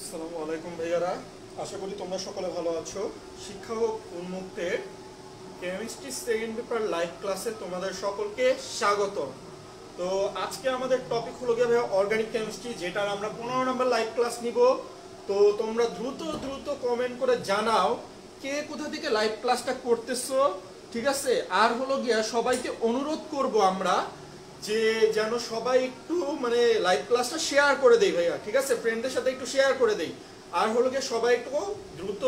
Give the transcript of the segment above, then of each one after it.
আসসালামু আলাইকুম ভাইয়ারা, আশা করি তোমরা সকলে ভালো আছো। শিক্ষা ও উন্মুক্তের কেমিস্ট্রি সেকেন্ড পেপার লাইভ ক্লাসে তোমাদের সকলকে স্বাগত। তো আজকে আমাদের টপিক হলো গিয়ে ভাইয়া অর্গানিক কেমিস্ট্রি, যেটার আমরা 15 নম্বর লাইভ ক্লাস নিব। তো তোমরা দ্রুত দ্রুত কমেন্ট করে জানাও কে কোথা থেকে লাইভ ক্লাসটা করতেছো, ঠিক আছে? আর হলো গিয়া সবাইকে অনুরোধ করব আমরা যে যেন সবাই একটু মানে লাইভ ক্লাসটা শেয়ার করে দেই ভাইয়া, ঠিক আছে? ফ্রেন্ডদের সাথে একটু শেয়ার করে দেই। আর হলো গিয়ে সবাই একটু দ্রুত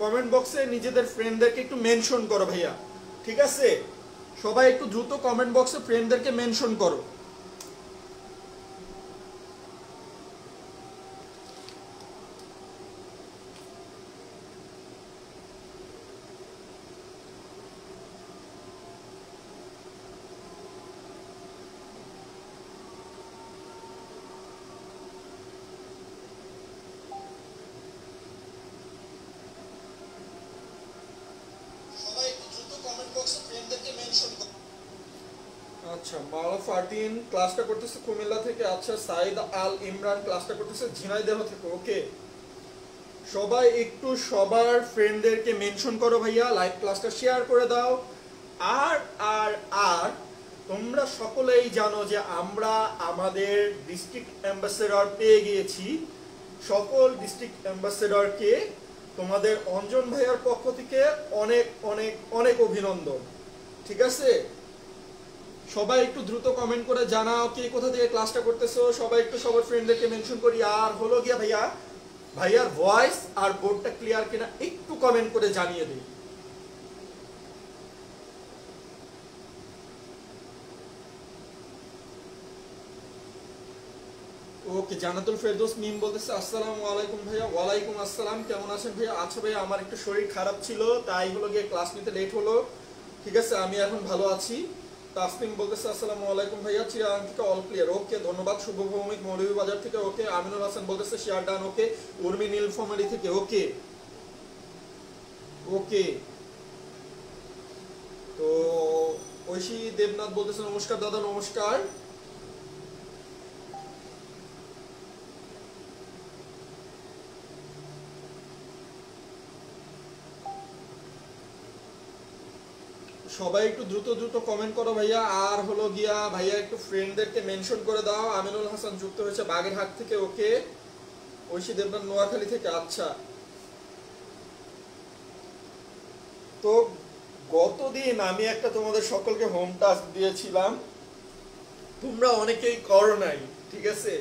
কমেন্ট বক্সে নিজেদের ফ্রেন্ডদেরকে একটু মেনশন করো ভাইয়া, ঠিক আছে? সবাই একটু দ্রুত কমেন্ট বক্সে ফ্রেন্ডদেরকে মেনশন করো। সবাই একটু দ্রুত কমেন্ট বক্সে ফ্রেন্ডদেরকে মেনশন করো। আচ্ছা, মাওলা ফারদিন ক্লাসটা করতেছে কুমিল্লা থেকে। আচ্ছা, সাইদ আল ইমরান ক্লাসটা করতেছে ঝিনাইদহ থেকে। ওকে, সবাই একটু সবার ফ্রেন্ডদেরকে মেনশন করো ভাইয়া, লাইভ ক্লাসটা শেয়ার করে দাও। আর আর আর তোমরা সকলেই জানো যে আমরা আমাদের ডিস্ট্রিক্ট অ্যাম্বাসেডর পেয়ে গিয়েছি। সকল ডিস্ট্রিক্ট অ্যাম্বাসেডরকে তোমাদের অঞ্জন ভাইয়ার পক্ষ থেকে অনেক অনেক অনেক অভিনন্দন, ঠিক আছে? সবাই একটু দ্রুত কমেন্ট করে জানাও কে কোথা থেকে ক্লাসটা করতেছো। সবাই একটু সবার ফ্রেন্ডদেরকে মেনশন করি। আর হলো গিয়া ভাইয়া, ভাইয়ার ভয়েস আর বোর্ডটা ক্লিয়ার কিনা একটু কমেন্ট করে জানিয়ে দিই। ওকে, জান্নাতুল ফেরদৌস মিম বলতেছে আসসালামু আলাইকুম ভাইয়া। ওয়ালাইকুম আসসালাম, কেমন আছেন ভাইয়া? আচ্ছা ভাইয়া, আমার একটু শরীর খারাপ ছিল, তাই হলো গিয়ে ক্লাস নিতে লেট হলো, ঠিক আছে? আমি এখন ভালো আছি। তাসমিম বলতেছে আসসালামু আলাইকুম ভাইয়া, চিরাং থেকে অল ক্লিয়ার। ওকে, ধন্যবাদ। শুভ ভৌমিক মৌলভীবাজার থেকে। ওকে, আমিনুল হাসান বলতেছে শেয়ার ডান। ওকে, উর্মি নীলফামারী থেকে। ওকে ওকে, তো ঐশী দেবনাথ বলতেছে নমস্কার দাদা। নমস্কার। সবাই একটু দ্রুত দ্রুত কমেন্ট করো ভাইয়া। আর হলো গিয়া ভাইয়া একটু ফ্রেন্ডদেরকে মেনশন করে দাও। আমিনুল হাসান যুক্ত হয়েছে বাগেরহাট থেকে। ওকে, ঐশী দেবনাথ নোয়াখালী থেকে। আচ্ছা, তো গতদিন আমি একটা তোমাদের সকলকে হোম টাস্ক দিয়েছিলাম, তোমরা অনেকেই করো নাই, ঠিক আছে?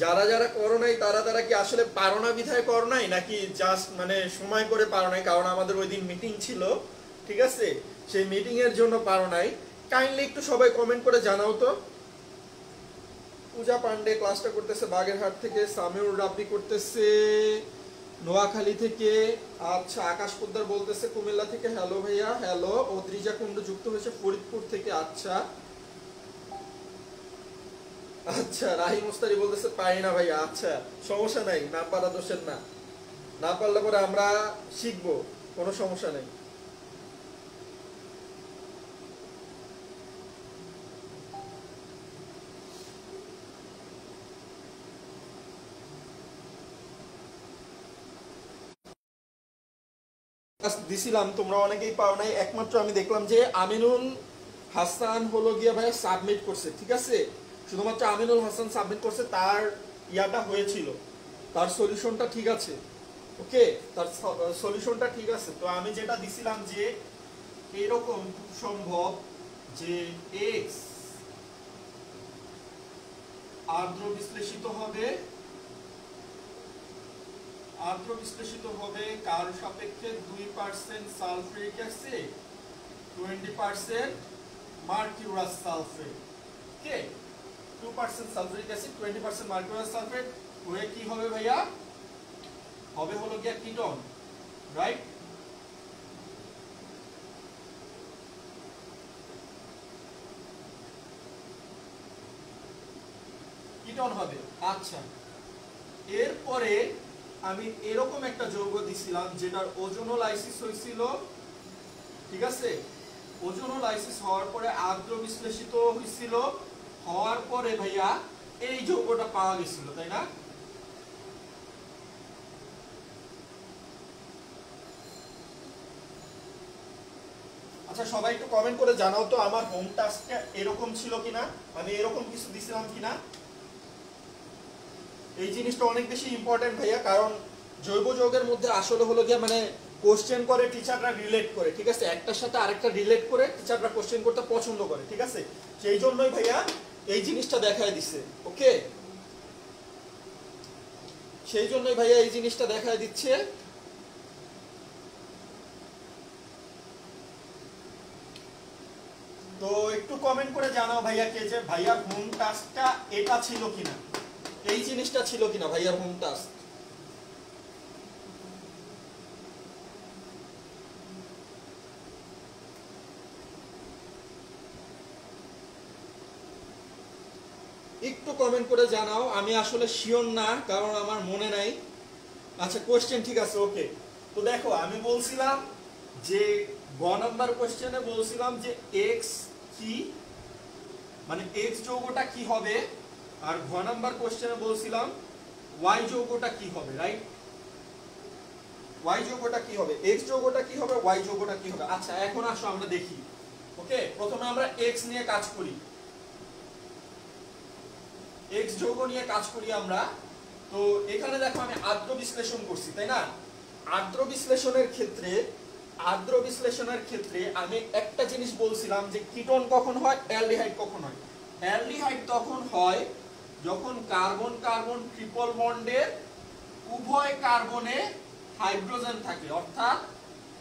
যারা যারা করো নাই তারা তারা কি আসলে পারো না বিধায় করো নাই, নাকি জাস্ট মানে সময় করে পারো নাই? কারণ আমাদের ওই দিন মিটিং ছিল, ঠিক আছে? সেই মিটিং এর জন্য পারো নাই। কাইন্ডলি একটু সবাই কমেন্ট করে জানাও তো। পূজা পান্ডে ক্লাসটা করতেছে বাগেরহাট থেকে। সামিউর রাব্বি করতেছে নোয়াখালী থেকে। আচ্ছা, আকাশ পোদ্দার বলতেছে কুমিল্লা থেকে। হ্যালো ভাইয়া। হ্যালো। ওদ্রিজা কুন্ডু যুক্ত হয়েছে ফরিদপুর থেকে। আচ্ছা আচ্ছা, রাহিম মুস্তারি বলতেছে পারি না ভাইয়া। আচ্ছা, সমস্যা নাই, না পারা দোষের না, না পারলে পরে আমরা শিখবো, কোনো সমস্যা নেই। দিছিলাম, তোমরা অনেকেই পাও নাই। একমাত্র আমি দেখলাম যে আমিনুল হাসান হলো গিয়া ভাইয়া সাবমিট করছে, ঠিক আছে? শুধুমাত্র আমিনুল হাসান সাবমিট করছে, তার ইয়াটা হয়েছিল, তার সলিউশনটা ঠিক আছে। ওকে, তার সলিউশনটা ঠিক আছে। তো আমি যেটা দিছিলাম যে এরকম খুব সম্ভব যে এক্স আর্দ্র বিশ্লেষিত হবে, আর্দ্র বিশ্লেষিত হবে কার সাপেক্ষে? 2% সালফিউরিক অ্যাসিড, 20% মার্কিউরাস সালফেট। ওকে, 2% সালফিউরিক অ্যাসিড, 20% মার্কিউরাস সালফেট হয়ে কি হবে ভাইয়া? হবে হলো গিয়া কিটোন, রাইট? কিটোন হবে। আচ্ছা, এরপরে আমি এরকম একটা যৌগ দিছিলাম যেটার ওজোনোলাইসিস হয়েছিল, ঠিক আছে? ওজোনোলাইসিস হওয়ার পরে আর্দ্র বিশ্লেষিত হয়েছিল, হওয়ার পরে ভাইয়া এই যৌগটা পাওয়া গেছিল, তাই না? আচ্ছা সবাই একটু কমেন্ট করে জানাও তো আমার হোম টাস্কটা এরকম ছিল কিনা, আমি এরকম কিছু দিছিলাম কিনা। এই জিনিসটা অনেক বেশি ইম্পর্টেন্ট ভাইয়া, কারণ জৈব যৌগের মধ্যে আসলে হলো গিয়ে মানে কোশ্চেন করে টিচাররা রিলেট করে, ঠিক আছে, একটার সাথে আরেকটা রিলেট করে টিচাররা কোশ্চেন করতে পছন্দ করে, ঠিক আছে, সেই জন্যই ভাইয়া এই জিনিসটা দেখায় দিচ্ছে। ওকে, সেই জন্যই ভাইয়া এই জিনিসটা দেখায় দিচ্ছে। তো একটু কমেন্ট করে জানাও ভাইয়া কে যে ভাইয়ার হোম টাস্কটা এটা ছিল কিনা, এই জিনিসটা ছিল কিনা ভাইয়ার হোম টাস্ক। একটু কমেন্ট করে জানাও, আমি আসলে শিওর না কারণ আমার মনে নাই। আচ্ছা কোশ্চেন ঠিক আছে, ওকে। তো দেখো আমি বলছিলাম যে গ নাম্বার কোশ্চেনে বলছিলাম যে এক্স কি, মানে এক্স যৌগটা কি হবে, আর ঘ নাম্বার কোশ্চেনে বলছিলাম ওয়াই যৌগটা কি হবে, রাইট? ওয়াই যৌগটা কি হবে, এক্স যৌগটা কি হবে, ওয়াই যৌগটা কি হবে। আচ্ছা এখন আসো আমরা দেখি। ওকে, প্রথমে আমরা এক্স নিয়ে কাজ করি, এক্স যৌগ নিয়ে কাজ করি আমরা। তো এখানে দেখো আমি আর্দ্র বিশ্লেষণ করছি, তাই না? আর্দ্র বিশ্লেষণের ক্ষেত্রে আমি একটা জিনিস বলছিলাম যে কিটোন কখন হয়, অ্যালডিহাইড কখন হয়। অ্যালডিহাইড তখন হয় যখন কার্বন কার্বন ট্রিপল বন্ডের উভয় কার্বনে হাইড্রোজেন থাকে, অর্থাৎ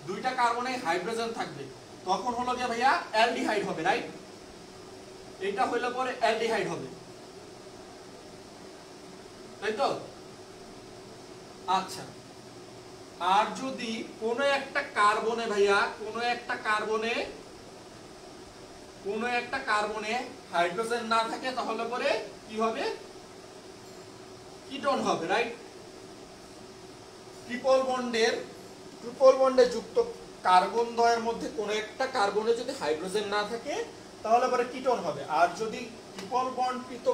দুইটা কার্বনে হাইড্রোজেন থাকবে, তখন হলো গিয়ে ভাইয়া অ্যালডিহাইড হবে, রাইট? এটা হইলে পরে অ্যালডিহাইড হবে, তাই তো? আচ্ছা, আর যদি কোনো একটা কার্বনে ভাইয়া কোনো একটা কার্বনে হাইড্রোজেন না থাকে তাহলে পরে কি হবে, কিটোন হবে, রাইট? ট্রিপল বন্ডে যুক্ত কার্বন দ্বয়ের মধ্যে কোনো একটা কার্বনে যদি হাইড্রোজেন না থাকে তাহলে পরে কিটোন হবে। আর যদি ট্রিপল বন্ডকৃত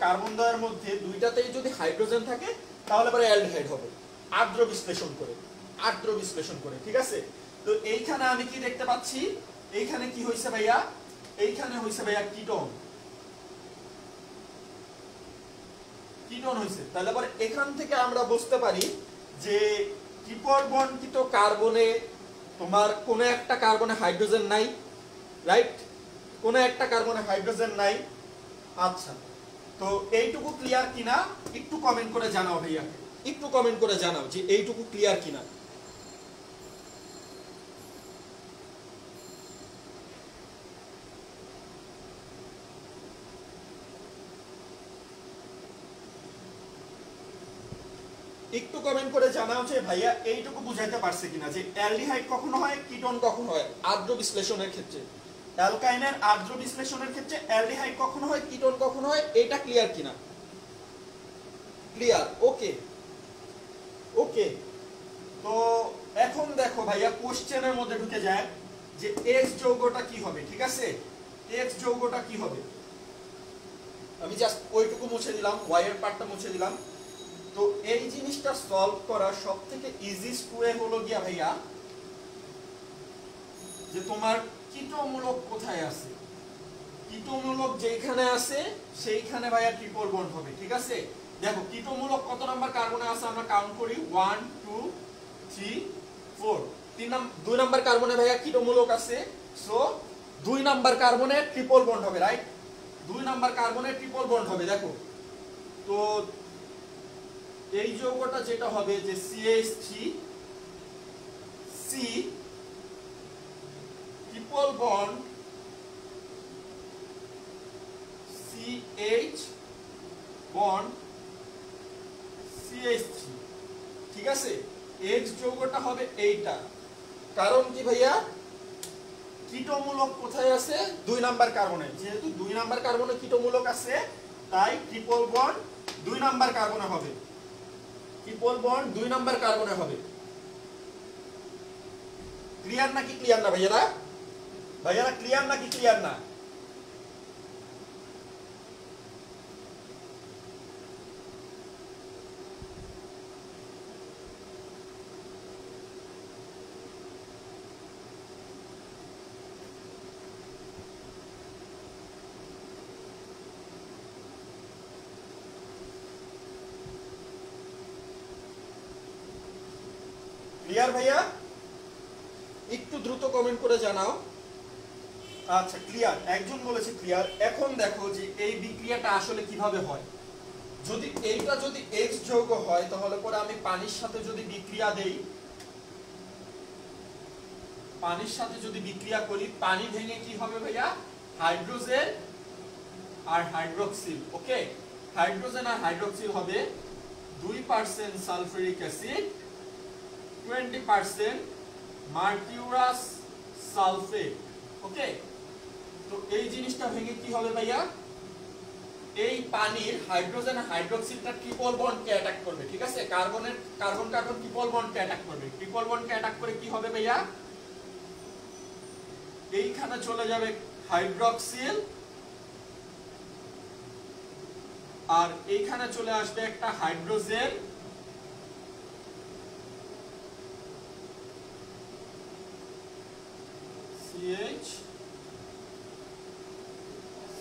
কার্বন দ্বয়ের মধ্যে দুইটাতেই যদি হাইড্রোজেন থাকে তাহলে পরে অ্যালডিহাইড হবে, আর্দ্র বিশ্লেষণ করে, ঠিক আছে? তো এইখানে আমি কি দেখতে পাচ্ছি, এইখানে কি হইছে ভাইয়া, এইখানে হইছে ভাইয়া কিটোন হইছে। তাহলে পরে এখান থেকে আমরা বুঝতে পারি যে ট্রিপল বন্ডকৃত কার্বনে তোমার কোনো একটা কার্বনে হাইড্রোজেন নাই, রাইট? কোনো একটা কার্বনে হাইড্রোজেন নাই। আচ্ছা, তো এইটুকু ক্লিয়ার কিনা একটু কমেন্ট করে জানাও ভাইয়া, একটু কমেন্ট করে জানাও যে এইটুকু ক্লিয়ার কিনা। একটু কমেন্ট করে জানাও যে ভাইয়া এইটুকু বুঝাইতে পারছে কিনা যে অ্যালডিহাইড কখন হয়, কিটোন কখন হয় আর্দ্র বিশ্লেষণের ক্ষেত্রে, অ্যালকাইনের আর্দ্র বিশ্লেষণের ক্ষেত্রে অ্যালডিহাইড কখন হয়, কিটোন কখন হয়, এটা ক্লিয়ার কিনা? ক্লিয়ার, ওকে। তো এখন দেখো ভাইয়া কোশ্চেনের মধ্যে ঢুকে যায় যে এক্স যৌগটা কি হবে, ঠিক আছে? এক্স যৌগটা কি হবে, আমি জাস্ট ওইটুকু মুছে দিলাম, ওয়াই এর পার্টটা মুছে দিলাম। তো এই জিনিসটা সলভ করার সবথেকে ইজিয়েস্ট ওয়ে হলো গিয়া ভাইয়া যে তোমার কিটোমূলক কোথায় আছে, কিটোমূলক যেখানে আছে সেইখানে ভাইয়া ট্রিপল বন্ড হবে, ঠিক আছে? দেখো কিটোমূলক কত নাম্বার কার্বনে আছে আমরা কাউন্ট করি, 1 2 3 4, 2 নাম্বার কার্বনে ভাইয়া কিটোমূলক আছে, সো 2 নাম্বার কার্বনে ট্রিপল বন্ড হবে, রাইট? 2 নাম্বার কার্বনে ট্রিপল বন্ড হবে। দেখো তো এই যৌগটা যেটা হবে যে CH3 C triple bond CH bond CH3, ঠিক আছে? X যৌগটা হবে এইটা, কারণ কি ভাইয়া কিটোমূলক কোথায় আছে, 2 নাম্বার কার্বনে, যেহেতু 2 নাম্বার কার্বনে কিটোমূলক আছে তাই ট্রিপল বন্ড 2 নাম্বার কার্বনে হবে, ট্রিপল বন্ড 2 নাম্বার কার্বনে হবে। ক্লিয়ার নাকি ক্লিয়ার না ভাইয়ারা? ক্লিয়ার নাকি ক্লিয়ার না? ক্লিয়ার ভাইয়া? একটু দ্রুত কমেন্ট করে জানাও। আচ্ছা ক্লিয়ার, একজন বলেছে ক্লিয়ার। এখন দেখো যে এই বিক্রিয়াটা আসলে কিভাবে হয়। যদি এইটা যদি X যৌগ হয় তাহলে পরে আমি পানির সাথে যদি বিক্রিয়া দেই, পানির সাথে যদি বিক্রিয়া করি, পানি ভেঙে কি হবে ভাইয়া? হাইড্রোজেন আর হাইড্রোক্সিল। ওকে, হাইড্রোজেন আর হাইড্রোক্সিল হবে 2% সালফিউরিক অ্যাসিড, 20% মার্কিউরাস সালফেট। ওকে, তো এই জিনিসটা ভেঙে কি হবে ভাইয়া? এই পানির হাইড্রোজেন আর হাইড্রোক্সিলটা ট্রিপল বন্ডকে অ্যাটাক করবে। ঠিক আছে, কার্বন কার্বন ট্রিপল বন্ডকে অ্যাটাক করবে। ট্রিপল বন্ডকে অ্যাটাক করে কি হবে ভাইয়া? এইখানে চলে যাবে হাইড্রোক্সিল, আর এইখানে চলে আসবে একটা হাইড্রোজেন,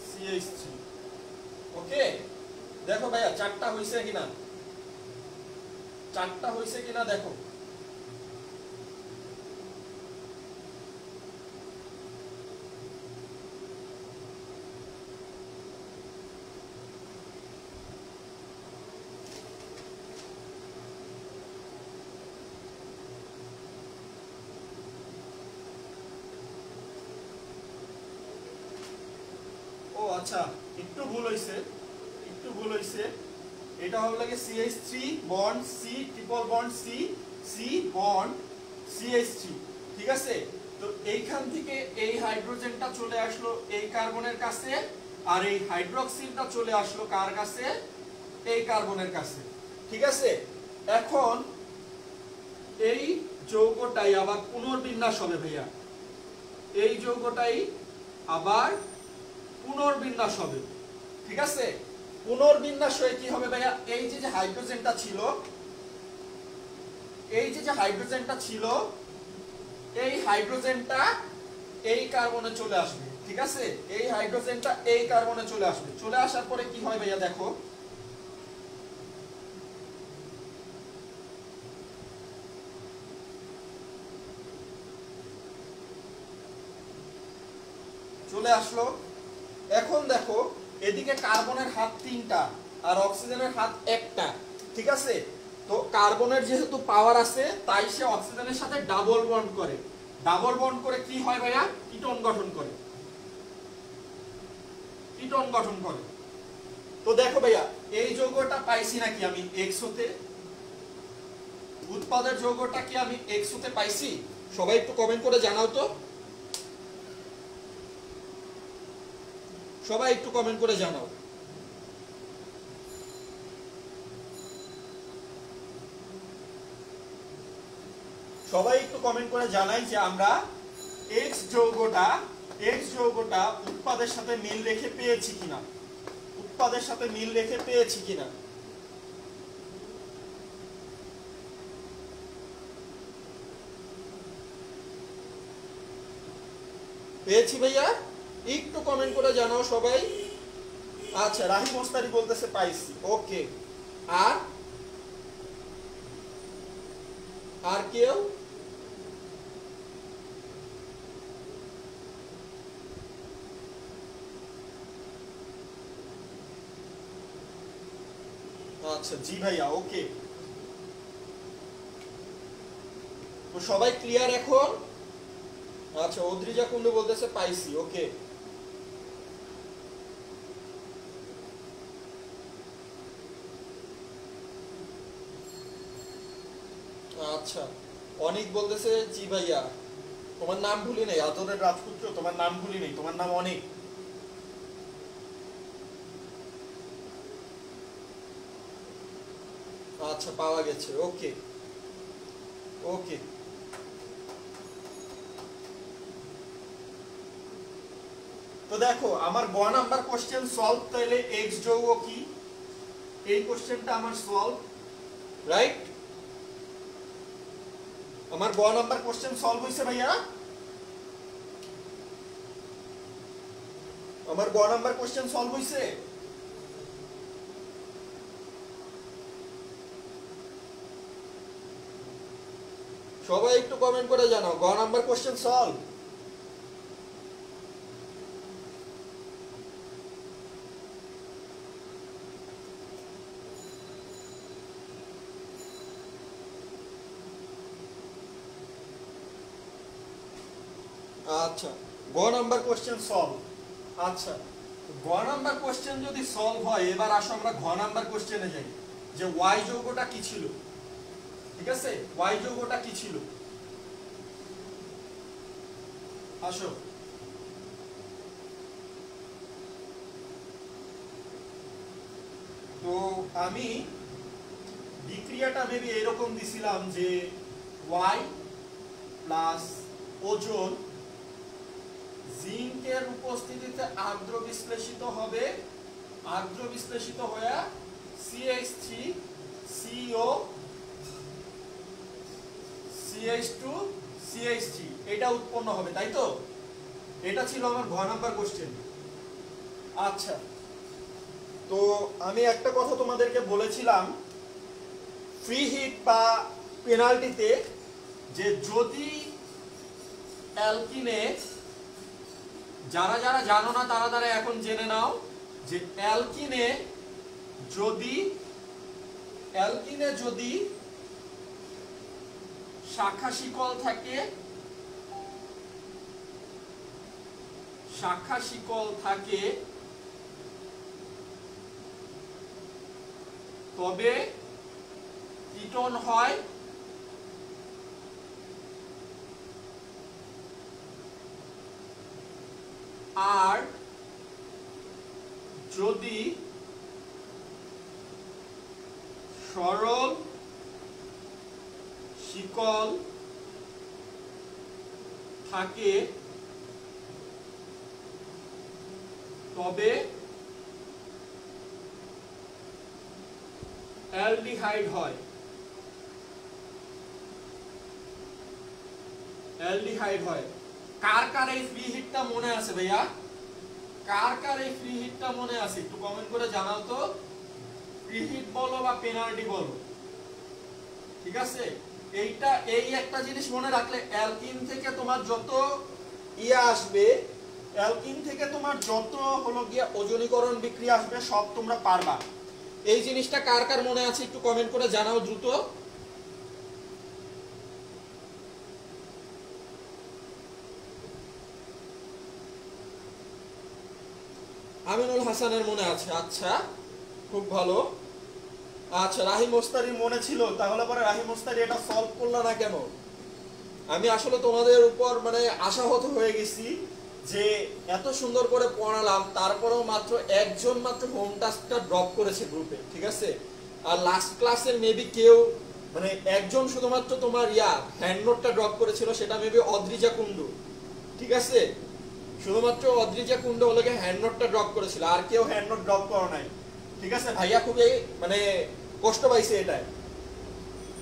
CH3। ওকে, দেখো ভাইয়া চারটা হইছে কিনা, চারটা হইছে কিনা দেখো। ও আচ্ছা, একটু ভুল হইছে, একটু ভুল হইছে। এটা হবে লাগে CH3 bond C triple bond C, C bond CH3। ঠিক আছে, তো এইখান থেকে এই হাইড্রোজেনটা চলে আসলো এই কার্বনের কাছে, আর এই হাইড্রোক্সিলটা চলে আসলো কার কাছে? এই কার্বনের কাছে। ঠিক আছে, এখন এই যৌগটাই আবার পুনর্বিন্যাস হবে ভাইয়া, এই যৌগটাই আবার পুনর্বিন্যাস হবে। ঠিক আছে, পুনর্বিন্যাস হয়ে কি হবে ভাইয়া? এই যে যে হাইড্রোজেনটা ছিল, এই যে যে হাইড্রোজেনটা ছিল, এই হাইড্রোজেনটা এই কার্বনে চলে আসবে। ঠিক আছে, এই হাইড্রোজেনটা এই কার্বনে চলে আসবে। চলে আসার পরে কি হয় ভাইয়া দেখো, চলে আসলো। এখন দেখো এদিকে কার্বনের হাত তিনটা আর অক্সিজেনের হাত একটা। ঠিক আছে, তো কার্বনের যেহেতু পাওয়ার আছে তাই সে অক্সিজেনের সাথে ডাবল বন্ড করে। ডাবল বন্ড করে কি হয় ভাইয়া? কিটোন গঠন করে, কিটোন গঠন করে। তো দেখো ভাইয়া এই যৌগটা পাইছি নাকি আমি XO তে? উৎপাদের যৌগটা কি আমি XO তে পাইছি? সবাই একটু কমেন্ট করে জানাও তো, সবাই একটু কমেন্ট করে জানাও। সবাই একটু কমেন্ট করে জানাই যে আমরা X যৌগটা উৎপাদের সাথে মিল রেখে পেয়েছি কিনা, উৎপাদের সাথে মিল রেখে পেয়েছি কিনা। পেয়েছি ভাইয়া? একটু কমেন্ট করে জানাও সবাই। আচ্ছা, রাহিম মোস্তারি বলতেছে পাইছি। ওকে, আর আর কেউ? আচ্ছা জি ভাইয়া, ওকে। তো সবাই ক্লিয়ার এখন? আচ্ছা, অদ্রিজা কুন্ডু বলতেছে পাইছি। ওকে, আচ্ছা। অনেক বলতেছে জি ভাইয়া, তোমার নাম ভুলি নাই, আদরের রাজপুত্র, তোমার নাম ভুলি নাই, তোমার নাম অনেক। আচ্ছা, পাওয়া গেছে। ওকে ওকে, তো দেখো আমার গ নাম্বার কোশ্চেন সলভ। তাহলে X যৌগ কি? এই কোশ্চেনটা আমার সলভ, রাইট? আমার গ নাম্বার কোশ্চেন সলভ হইছে ভাইয়া? আমার গ নাম্বার কোশ্চেন সলভ হইছে? সবাই একটু কমেন্ট করে জানাও, গ নাম্বার কোশ্চেন সলভ। আচ্ছা, গ নাম্বার কোশ্চেন সলভ। আচ্ছা, গ নাম্বার কোশ্চেন যদি সলভ হয়, এবার আসো আমরা ঘ নাম্বার কোশ্চেনে যাই, যে ওয়াই যৌগটা কি ছিল। ঠিক আছে, ওয়াই যৌগটা কি ছিল, আসো। তো আমি বিক্রিয়াটা মেবি এরকম দিছিলাম যে ওয়াই প্লাস ওজন জিঙ্কের উপস্থিতিতে আর্দ্র বিশ্লেষিত হবে, আর্দ্র বিশ্লেষিত হয়ে CH3 CO CH2 CH3 এটা উৎপন্ন হবে, তাই তো? এটা ছিল আমার ঘ নাম্বার কোশ্চেন। আচ্ছা, তো আমি একটা কথা তোমাদেরকে বলেছিলাম ফ্রি হিট বা পেনাল্টিতে, যে যদি অ্যালকিনে, যারা যারা জানো না তারা তারা এখন জেনে নাও, যে অ্যালকিনে যদি শাখা শিকল থাকে, তবে কিটোন হয়, আর যদি সরল শিকল থাকে তবে অ্যালডিহাইড হয়। অ্যালডিহাইড হয়। কার কার এই ফ্রি হিটটা মনে আছে ভাইয়া? কার কার এই ফ্রি হিটটা মনে আছে একটু কমেন্ট করে জানাও তো। ফ্রি হিট বলো বা পেনাল্টি বলো, ঠিক আছে? এইটা, এই একটা জিনিস মনে রাখলে, অ্যালকিন থেকে তোমার যত আসবে, অ্যালকিন থেকে তোমার যত হলো গিয়া ওজনীকরণ বিক্রিয়া আসবে সব তোমরা পারবা। এই জিনিসটা কার কার মনে আছে একটু কমেন্ট করে জানাও দ্রুত। আমিনুল হাসানের মনে আছে, আচ্ছা খুব ভালো। আচ্ছা, রাহিম ওস্তারির মনে ছিল, তাহলে পরে রাহিম ওস্তারি এটা সলভ করলো না কেন? আমি আসলে তোমাদের উপর মানে আশাহত হয়ে গেছি যে এত সুন্দর করে পড়ালাম, তারপরেও মাত্র একজন মাত্র হোম টাস্কটা ড্রপ করেছে গ্রুপে, ঠিক আছে? আর লাস্ট ক্লাসের মেবি কেউ মানে একজন শুধুমাত্র তোমার হ্যান্ড নোটটা ড্রপ করেছিল, সেটা মেবি অদ্রিজা কুন্ডু, ঠিক আছে? শুধুমাত্র অদ্রিজা কুন্ডু হলো গিয়ে হ্যান্ড নোটটা ড্রপ করেছিল, আর কেউ হ্যান্ড নোট ড্রপ করে নাই, ঠিক আছে? ভাইয়া খুবই মানে কষ্ট পাইছে এটাই,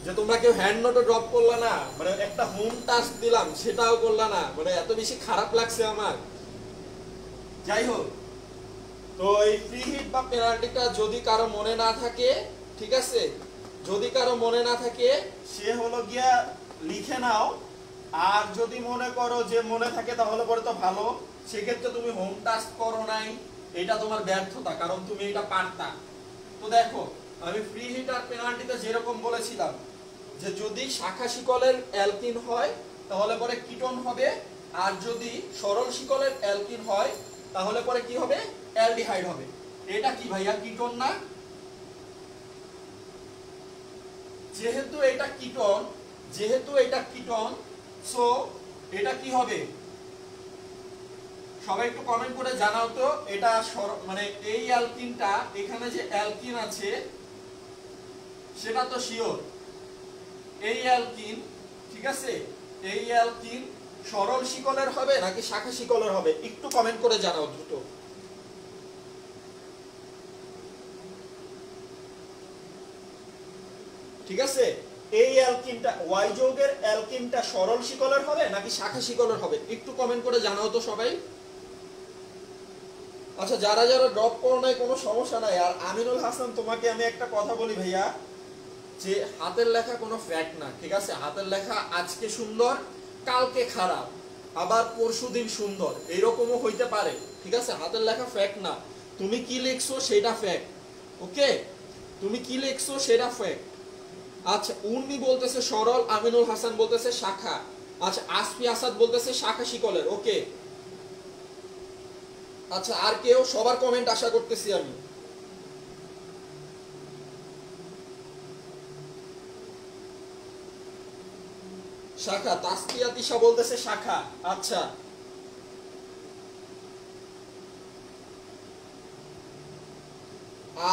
যে তোমরা কেউ হ্যান্ড নোটও ড্রপ করলা না, মানে একটা হোম টাস্ক দিলাম সেটাও করলা না, মানে এত বেশি খারাপ লাগছে আমার। যাই হোক, তো এই ফ্রি হিট বা পেনাল্টিটা যদি কারো মনে না থাকে, ঠিক আছে, যদি কারো মনে না থাকে সে হলো গিয়া লিখে নাও। আর যদি মনে করো যে মনে থাকে তাহলে পরে তো ভালো, সেক্ষেত্রে তুমি হোম টাস্ক করো নাই, এটা তোমার ব্যর্থতা, কারণ তুমি এটা পারতা। তো দেখো, আমি ফ্রি হিট আর পেনাল্টিতে যেরকম বলেছিলাম যে যদি শাখা শিকলের অ্যালকিন হয় তাহলে পরে কিটোন হবে, আর যদি সরল শিকলের অ্যালকিন হয় তাহলে পরে কি হবে? অ্যালডিহাইড হবে। এটা কি ভাইয়া কিটোন না? যেহেতু এটা কিটোন, সো এটা কি হবে? সবাই একটু কমেন্ট করে জানাও তো। এটা মানে এই অ্যালকিনটা, এখানে যে অ্যালকিন আছে সেটা তো শিওর এই অ্যালকিন, ঠিক আছে? এই অ্যালকিন সরল শিকলের হবে নাকি শাখা শিকলের হবে? একটু কমেন্ট করে জানাও দ্রুত। ঠিক আছে, এই অ্যালকিনটা, ওয়াই যৌগের অ্যালকিনটা সরল শিকলের হবে নাকি শাখা শিকলের হবে? একটু কমেন্ট করে জানাও তো সবাই। আচ্ছা, যারা যারা ড্রপ করো নাই কোনো সমস্যা নাই। আর আমিনুল হাসান, তোমাকে আমি একটা কথা বলি ভাইয়া, যে হাতের লেখা কোনো ফ্যাক্ট না, ঠিক আছে? হাতের লেখা আজকে সুন্দর, কালকে খারাপ, আবার পরশুদিন সুন্দর, এইরকমও হইতে পারে, ঠিক আছে? হাতের লেখা ফ্যাক্ট না। তুমি কি লিখছো সেটা ফ্যাক্ট, ওকে? তুমি কি লিখছো সেটা ফ্যাক্ট। আচ্ছা, উর্মি বলতেছে সরল, আমিনুল হাসান বলতেছে শাখা, আচ্ছা আসফি আসাদ বলতেছে শাখা শিকলের, ওকে। আচ্ছা, আর কেউ? সবার কমেন্ট আশা করতেছি আমি। শাখা, তাসফিয়া তিশা বলতেছে শাখা, আচ্ছা।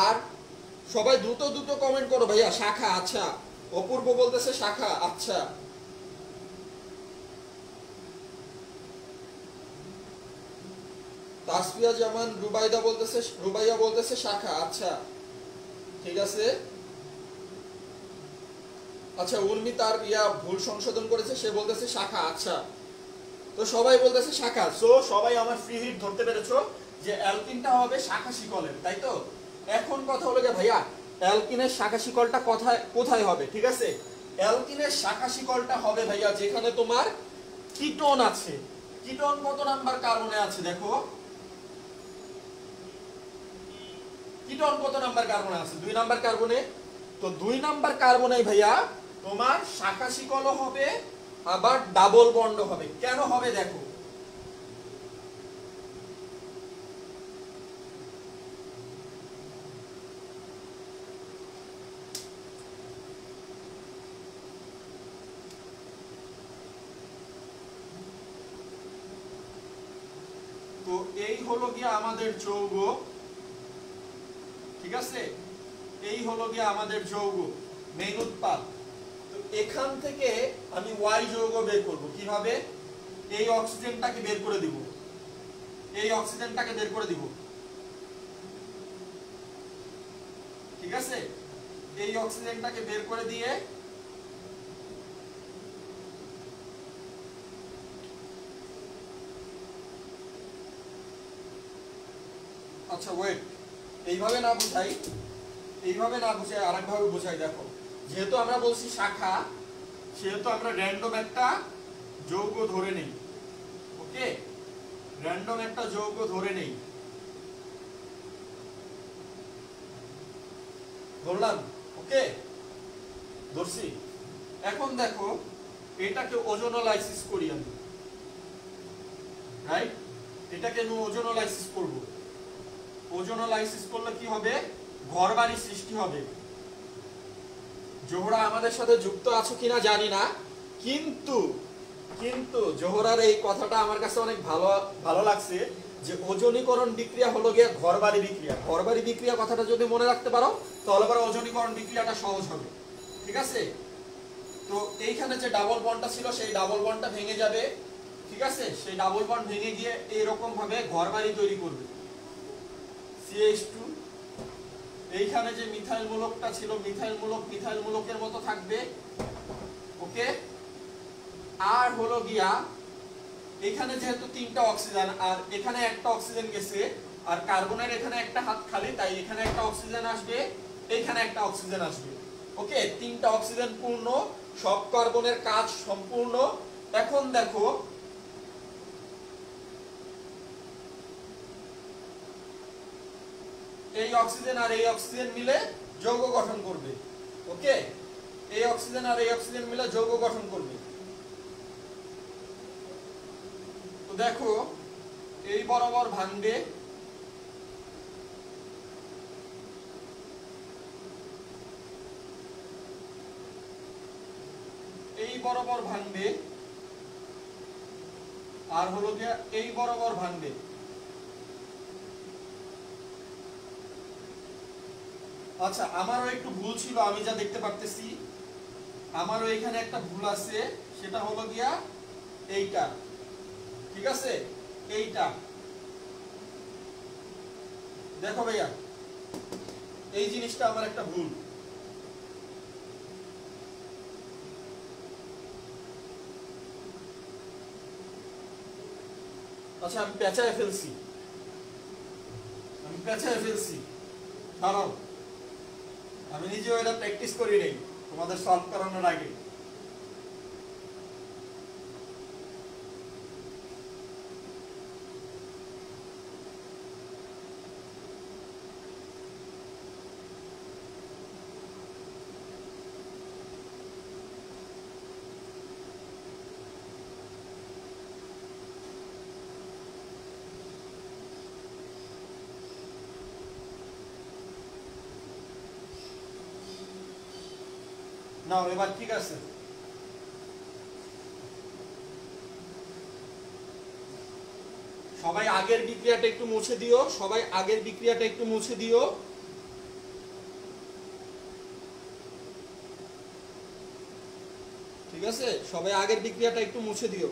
আর সবাই দ্রুত দ্রুত কমেন্ট করো ভাইয়া। শাখা, আচ্ছা। অপূর্ব বলতেছে শাখা, আচ্ছা। তাসফিয়া জামান রুবাইয়া বলতেছে শাখা, আচ্ছা ঠিক আছে। আচ্ছা, উর্মি তার ভুল সংশোধন করেছে, সে বলতেছে শাখা, আচ্ছা। তো সবাই বলতেছে শাখা। সো সবাই আমার ফ্রি হিট ধরতে পেরেছো যে অ্যালকিনটা হবে শাখা শিকলের, তাই তো? এখন কথা হলো যে ভাইয়া অ্যালকিনের শাখা শিকলটা কোথায় হবে, ঠিক আছে? অ্যালকিনের শাখা শিকলটা হবে ভাইয়া যেখানে তোমার কিটোন আছে। কিটোন কত নাম্বার কার্বনে আছে দেখো, কিটোন কত নাম্বার কার্বনে আছে? 2 নাম্বার কার্বনে। তো 2 নাম্বার কার্বনে ভাইয়া তোমার শাখা শিকলও হবে, আবার ডাবল বন্ড হবে। কেন হবে দেখো, তো এই হলো গিয়া আমাদের যৌগ, ঠিক আছে? এই হলো গিয়া আমাদের যৌগ, মেইন উৎপাদ। তো এখান থেকে আমি ওয়াই যৌগ বের করব কিভাবে? এই অক্সিজেনটাকে বের করে দিব, এই অক্সিজেনটাকে বের করে দিব, ঠিক আছে? এই অক্সিজেনটাকে বের করে দিয়ে আচ্ছা ওয়েট, এইভাবে না বুঝাই, আরেকভাবে বুঝাই। দেখো, যেহেতু আমরা বলছি শাখা, সেহেতু আমরা র্যান্ডম একটা যৌগ ধরে নেই, ওকে? র্যান্ডম একটা যৌগ ধরে নেই, ধরলাম, ওকে? ধরছি। এখন দেখো, এটাকে ওজোনোলাইসিস করি আমি, রাইট? এটাকে আমি ওজোনোলাইসিস করব। ওজোনোলাইসিস করলে কি হবে? ঘরবাড়ি সৃষ্টি হবে। জোহরা আমাদের সাথে যুক্ত আছো কিনা জানি না, কিন্তু জোহরার এই কথাটা আমার কাছে অনেক ভালো লাগছে যে ওজনীকরণ বিক্রিয়া হলো গিয়ে ঘরবাড়ি বিক্রিয়া। ঘরবাড়ি বিক্রিয়া কথাটা যদি মনে রাখতে পারো তাহলে পরে ওজনীকরণ বিক্রিয়াটা সহজ হবে, ঠিক আছে? তো এইখানে যে ডাবল বন্ডটা ছিল সেই ডাবল বন্ডটা ভেঙে যাবে, ঠিক আছে? সেই ডাবল বন্ড ভেঙে গিয়ে এইরকম ভাবে ঘরবাড়ি তৈরি করবে, CH2। এইখানে যে মিথাইল মূলকটা ছিল, মিথাইল মূলকের মতো থাকবে, ওকে? আর হলো গিয়া এখানে যেহেতু 3টা অক্সিজেন আর এখানে একটা অক্সিজেন গেছে, আর কার্বনের এখানে একটা হাত খালি, তাই এখানে একটা অক্সিজেন আসবে, এখানে একটা অক্সিজেন আসবে, ওকে? 3টা অক্সিজেন পূর্ণ, সব কার্বনের কাজ সম্পূর্ণ। এখন দেখো, এই অক্সিজেন আর এই অক্সিজেন মিলে যৌগ গঠন করবে, ওকে? এই অক্সিজেন আর এই অক্সিজেন মিলে যৌগ গঠন করবে। তো দেখো, এই বরাবর ভাঙবে, এই বরাবর ভাঙবে, আর হলো গিয়া এই বরাবর ভাঙবে। আচ্ছা, আমারও একটু ভুল ছিল, আমি যা দেখতে পারতেছি আমারও এখানে একটা ভুল আছে, সেটা হলো গিয়া এইটা, ঠিক আছে? এইটা দেখো ভাইয়া, এই জিনিসটা আমার একটা ভুল। আচ্ছা, আমি পেঁচায় ফেলছি, দাঁড়াও, আমি নিজেও এটা প্র্যাকটিস করি নাই। তোমাদের সলভ করানোর আগে। নাও এবার ঠিক আছে, সবাই আগের বিক্রিয়াটা একটু মুছে দিও, সবাই আগের বিক্রিয়াটা একটু মুছে দিও। ঠিক আছে, সবাই আগের বিক্রিয়াটা একটু মুছে দিও।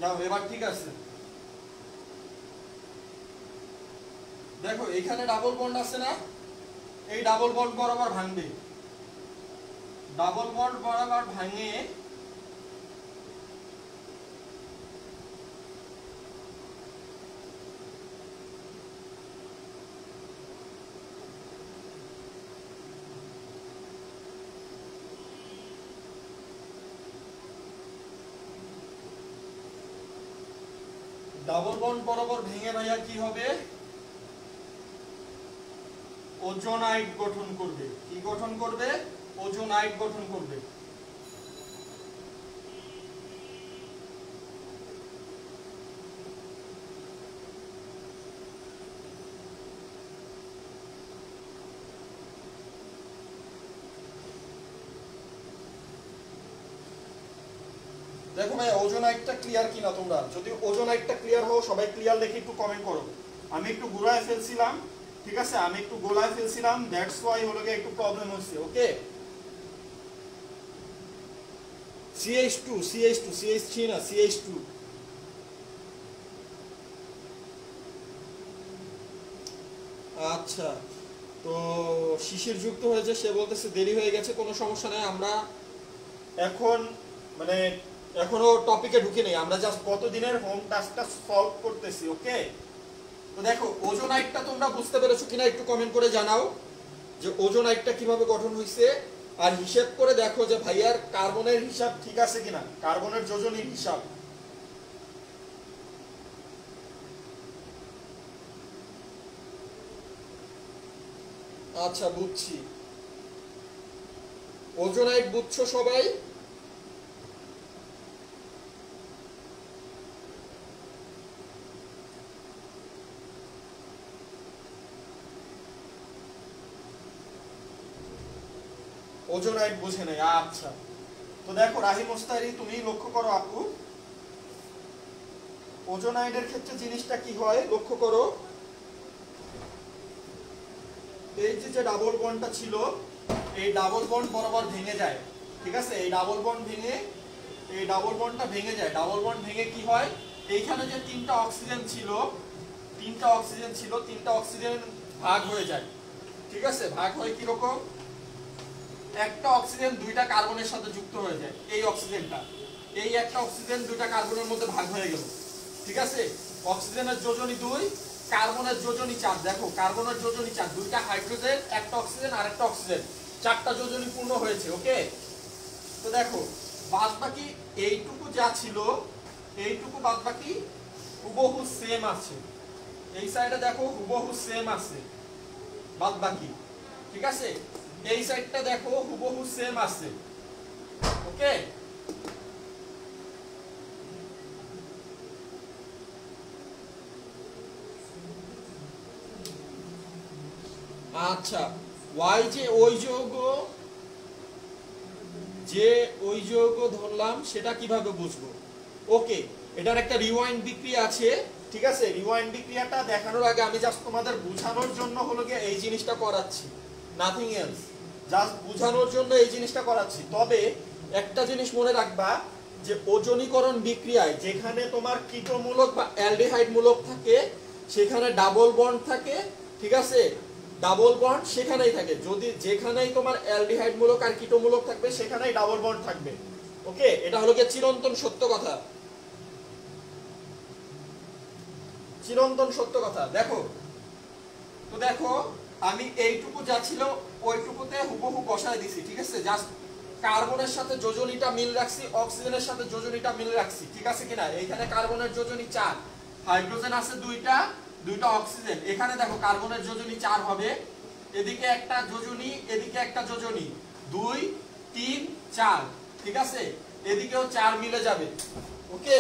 নাও এবার ঠিক আছে, দেখো এখানে ডাবল বন্ড আছে না, এই ডাবল বন্ড বরাবর ভাঙবে, ডাবল বন্ড বরাবর ভাঙে ডাবল বন্ড বরাবর ভেঙে ভাইয়া কি হবে, ওজোনাইট গঠন করবে। কি গঠন করবে? ওজোনাইট গঠন করবে। দেখো ভাই ওজোনাইটটা ক্লিয়ার কিনা তোমরা, যদি ওজোনাইটটা ক্লিয়ার হও সবাই ক্লিয়ার লিখে একটু কমেন্ট করো। আমি একটু ঘুরায় ফেলছিলাম, ঠিক আছে, আমি একটু গোলায় ফেলছিলাম, দ্যাটস ওয়াই হলো গিয়ে একটু প্রবলেম হচ্ছে। ওকে, CH2 CH2 CH3 না CH2। আচ্ছা, তো শিশির যুক্ত হয়েছে, সে বলতেছে দেরি হয়ে গেছে, কোনো সমস্যা নাই, আমরা এখন মানে এখনো টপিকে ঢুকে নেই, আমরা জাস্ট কতদিনের হোম টাস্কটা সলভ করতেছি। ওকে, তো দেখো ওজোনাইটটা তোমরা বুঝতে পেরেছো কিনা একটু কমেন্ট করে জানাও যে ওজোনাইটটা কিভাবে গঠন হয়েছে, আর হিসাব করে দেখো যে ভাইয়ার কার্বনের হিসাব ঠিক আছে কিনা, কার্বনের যোজনীর হিসাব। আচ্ছা বুঝছি, ওজোনাইট বুঝছো সবাই? ওজোনাইট বুঝে নেই, আচ্ছা। তো দেখো রাহি মোস্তারি, তুমি লক্ষ্য করো আপু, ওজোনাইটের ক্ষেত্রে জিনিসটা কি হয় লক্ষ্য করো, এই যে ডাবল বন্ডটা ছিল, এই ডাবল বন্ড বরাবর ভেঙে যায়। ঠিক আছে, এই ডাবল বন্ড ভেঙে, এই ডাবল বন্ডটা ভেঙে যায়, ডাবল বন্ড ভেঙে কি হয়, এইখানে যে তিনটা অক্সিজেন ছিল, তিনটা অক্সিজেন ভাগ হয়ে যায়। ঠিক আছে, ভাগ হয়ে কি রকম, একটা অক্সিজেন দুইটা কার্বনের সাথে যুক্ত হয়ে যায়, এই অক্সিজেনটা, এই একটা অক্সিজেন দুইটা কার্বনের মধ্যে ভাগ হয়ে গেল। ঠিক আছে, অক্সিজেনের যোজনী 2, কার্বনের যোজনী 4। দেখো কার্বনের যোজনী 4, দুইটা হাইড্রোজেন, একটা অক্সিজেন আর একটা অক্সিজেন, চারটা যোজনী পূর্ণ হয়েছে। ওকে, তো দেখো বাদবাকি এইটুকু যা ছিল, এইটুকু বাদবাকি হুবহু সেম আছে, এই সাইডে দেখো হুবহু সেম আছে বাদবাকি। ঠিক আছে, এই সাইডটা দেখো হুবহু সেম আছে। ওকে, আচ্ছা, ওয়াই যে ওই যৌগ, যে ওই যৌগ ধরলাম সেটা কিভাবে বুঝবো? ওকে, এটার একটা রিওয়াইন্ড বিক্রিয়া আছে। ঠিক আছে, রিওয়াইন্ড বিক্রিয়াটা দেখানোর আগে আমি জাস্ট তোমাদের বোঝানোর জন্য হলো গিয়ে এই জিনিসটা করাচ্ছি, নাথিং এলস, জাস্ট বোঝানোর জন্য এই জিনিসটা করাচ্ছি। তবে একটা জিনিস মনে রাখবা যে ওজনীকরণ বিক্রিয়ায় যেখানে তোমার কিটোমূলক বা অ্যালডিহাইড মূলক থাকে সেখানে ডাবল বন্ড থাকে। ঠিক আছে, ডাবল বন্ড সেখানেই থাকে, যদি যেখানেই তোমার অ্যালডিহাইড মূলক আর কিটো মূলক থাকবে সেখানেই ডাবল বন্ড থাকবে। ওকে, এটা হলো কি চিরন্তন সত্য কথা, চিরন্তন সত্য কথা। দেখো তো দেখো আমি এইটুকু যা ছিল ওইটুকুতে হুবহু বসায় দিছি, ঠিক আছে? জাস্ট কার্বনের সাথে যোজনীটা মিল রাখছি, অক্সিজেনের সাথে যোজনীটা মিল রাখছি, ঠিক আছে কিনা? এইখানে কার্বনের যোজনী 4, হাইড্রোজেন আছে দুইটা অক্সিজেন। এখানে দেখো কার্বনের যোজনী 4 হবে, এদিকে একটা যোজনী এদিকে একটা যোজনী, 2 3 4, ঠিক আছে? এদিকেও 4 মিলে যাবে। ওকে,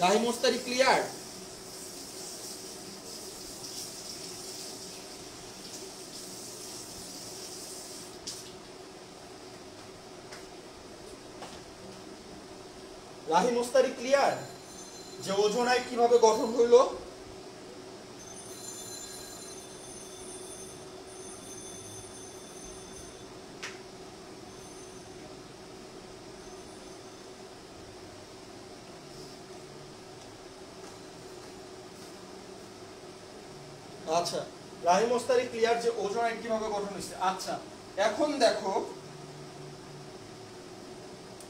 রাহি মোস্তারি ক্লিয়ার? রাহি মোস্তারি ক্লিয়ার যে ওজোনাইট কিভাবে গঠন হইলো? আচ্ছা, রাহি মোস্তারি ক্লিয়ার যে ওজোনাইট কিভাবে গঠন হয়েছে। আচ্ছা, এখন দেখো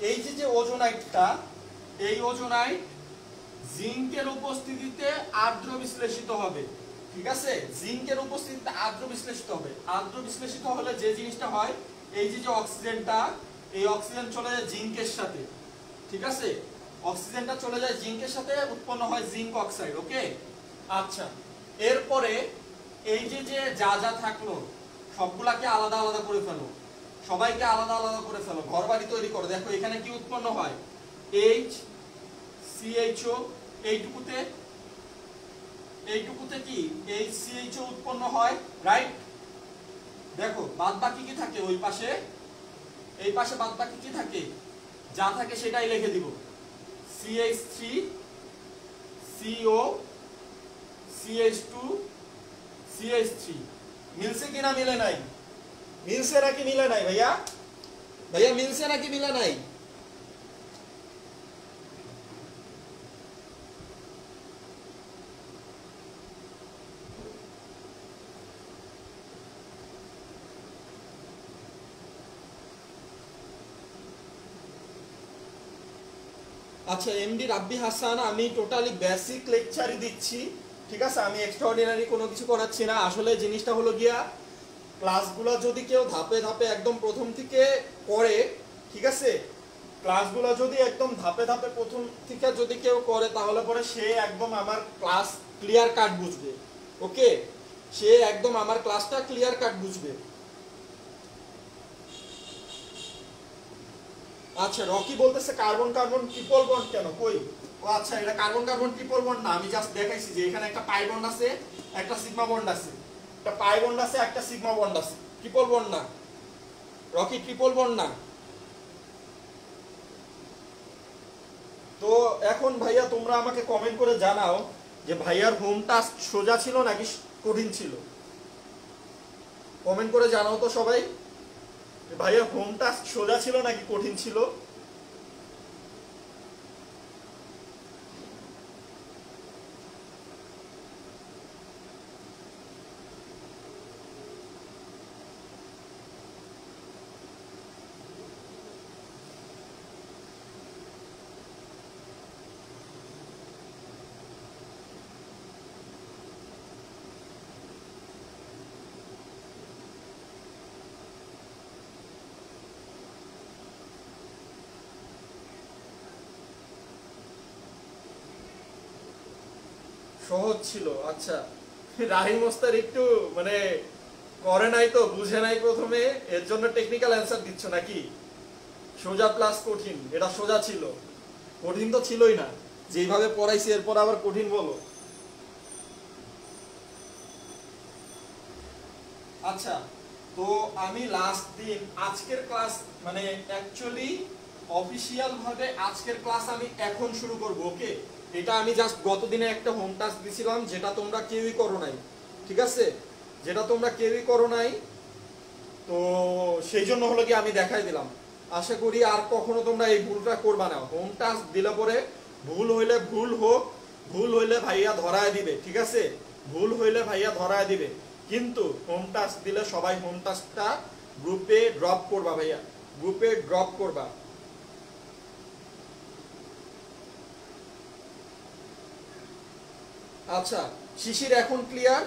এই যে ওজোনাইটটা, এই ওজোনাইট জিঙ্কের উপস্থিতিতে আর্দ্র বিশ্লেষিত হবে, ঠিক আছে? জিঙ্কের উপস্থিতিতে আর্দ্র বিশ্লেষিত হবে। আর্দ্র বিশ্লেষিত হলে যে জিনিসটা হয়, এই যে অক্সিজেনটা, এই অক্সিজেন চলে যায় জিঙ্কের সাথে, ঠিক আছে? অক্সিজেনটা চলে যায় জিঙ্কের সাথে, উৎপন্ন হয় জিঙ্ক অক্সাইড। ওকে, আচ্ছা, এরপরে এই যে যা যা থাকলো সবগুলাকে আলাদা আলাদা করে ফেলো, সবাইকে আলাদা আলাদা করে ফেলো, ঘরবাড়ি তৈরি করো। দেখো এখানে কি উৎপন্ন হয়, HCHO, এইটুকুতে কি HCHO উৎপন্ন হয়, রাইট? দেখো বাদ বাকি কি থাকে ওই পাশে, এই পাশে বাদ বাকি কি থাকে, যা থাকে সেটাই লিখে দিব, CH3 CO CH2 CH3। মিলছে কিনা মিলে নাই? মিলছে নাকি মিলে নাই ভাইয়া? ভাইয়া মিলছে নাকি মিলে নাই? আচ্ছা, এমডি রাব্বি হাসান, আমি টোটালি বেসিক লেকচারই দিচ্ছি, ঠিক আছে? আমি এক্সট্রাঅর্ডিনারি কোনো কিছু করাচ্ছি না। আসলে জিনিসটা হলো গিয়া, ক্লাসগুলো যদি কেউ ধাপে ধাপে একদম প্রথম থেকে করে, ঠিক আছে? ক্লাসগুলো যদি একদম ধাপে ধাপে প্রথম থেকে যদি কেউ করে, তাহলে পরে সে একদম আমার ক্লাস ক্লিয়ার কাট বুঝবে। ওকে, সে একদম আমার ক্লাসটা ক্লিয়ার কাট বুঝবে। আচ্ছা, রকি বলতেছে কার্বন কার্বন ট্রিপল বন্ড কেন? কই? ও আচ্ছা, এটা কার্বন কার্বন ট্রিপল বন্ড না, আমি জাস্ট দেখাইছি যে এখানে একটা পাই বন্ড আছে, একটা সিগমা বন্ড আছে, একটা পাই বন্ড আছে, একটা সিগমা বন্ড আছে, ট্রিপল বন্ড না রকি, ট্রিপল বন্ড না। তো এখন ভাইয়া তোমরা আমাকে কমেন্ট করে জানাও যে ভাইয়ার হোম টাস্ক সোজা ছিল নাকি কঠিন ছিল? কমেন্ট করে জানাও তো সবাই, ভাইয়ার হোম টাস্ক সোজা ছিল নাকি কঠিন ছিল? সহজ ছিল। আচ্ছা, রাহিম ওস্তাদ একটু মানে করে নাই তো, বুঝে নাই প্রথমে, এর জন্য টেকনিক্যাল অ্যান্সার দিচ্ছ নাকি? সোজা প্লাস কঠিন, এটা সোজা ছিল, কঠিন তো ছিলই না। যেইভাবে পড়াইছি এরপর আবার কঠিন বলো? আচ্ছা, তো আমি লাস্ট দিন আজকের ক্লাস, মানে অ্যাকচুয়ালি অফিশিয়াল ভাবে আজকের ক্লাস আমি এখন শুরু করব। ওকে, এটা আমি জাস্ট গতদিনে একটা হোম টাস্ক দিছিলাম, যেটা তোমরা কেউই করো নাই, ঠিক আছে? যেটা তোমরা কেউই করো নাই, তো সেই জন্য হলো কি আমি দেখাই দিলাম। আশা করি আর কখনো তোমরা এই ভুলটা করবা না। হোম টাস্ক দিলে পরে ভুল হইলে ভুল হোক, ভুল হইলে ভাইয়া ধরায় দিবে, ঠিক আছে? ভুল হইলে ভাইয়া ধরায় দিবে, কিন্তু হোম টাস্ক দিলে সবাই হোম টাস্কটা গ্রুপে ড্রপ করবা ভাইয়া, গ্রুপে ড্রপ করবা। আচ্ছা শিশির এখন ক্লিয়ার?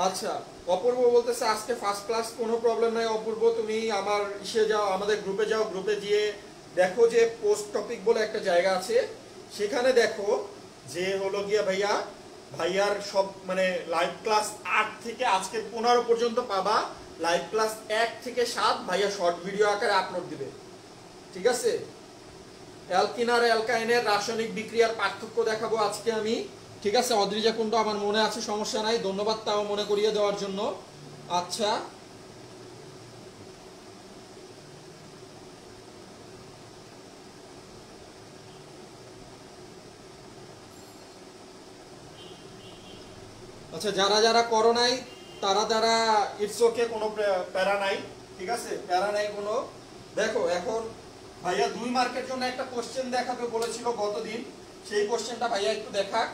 আচ্ছা অপূর্ব বলতেছে আজকে ফার্স্ট ক্লাস, কোনো প্রবলেম নাই অপূর্ব, তুমি আমার ইসে যাও, আমাদের গ্রুপে যাও, গ্রুপে গিয়ে দেখো যে পোস্ট টপিক বলে একটা জায়গা আছে, সেখানে দেখো যে হলো গিয়া ভাইয়া ভাইয়ার সব মানে লাইভ ক্লাস 8 থেকে আজকে 15 পর্যন্ত পাবা, লাইভ ক্লাস 1 থেকে 7 ভাইয়া শর্ট ভিডিও আকারে আপলোড দিবে, ঠিক আছে? অ্যালকিন আর অ্যালকাইনের রাসায়নিক বিক্রিয়ার পার্থক্য দেখাবো আজকে আমি, ঠিক আছে? অদ্রিজা কুণ্ড আমার মনে আছে, সমস্যা নাই, ধন্যবাদ তাও মনে করিয়ে দেওয়ার জন্য। আচ্ছা আচ্ছা যারা যারা করো নাই তারা তারা ইটস ওকে, কোনো প্যারা নাই, ঠিক আছে? প্যারা নাই কোনো। দেখো এখন ভাইয়া 2 মার্কের জন্য একটা কোশ্চেন দেখাবে বলেছিল গতদিন, সেই কোশ্চেনটা ভাইয়া একটু দেখাক।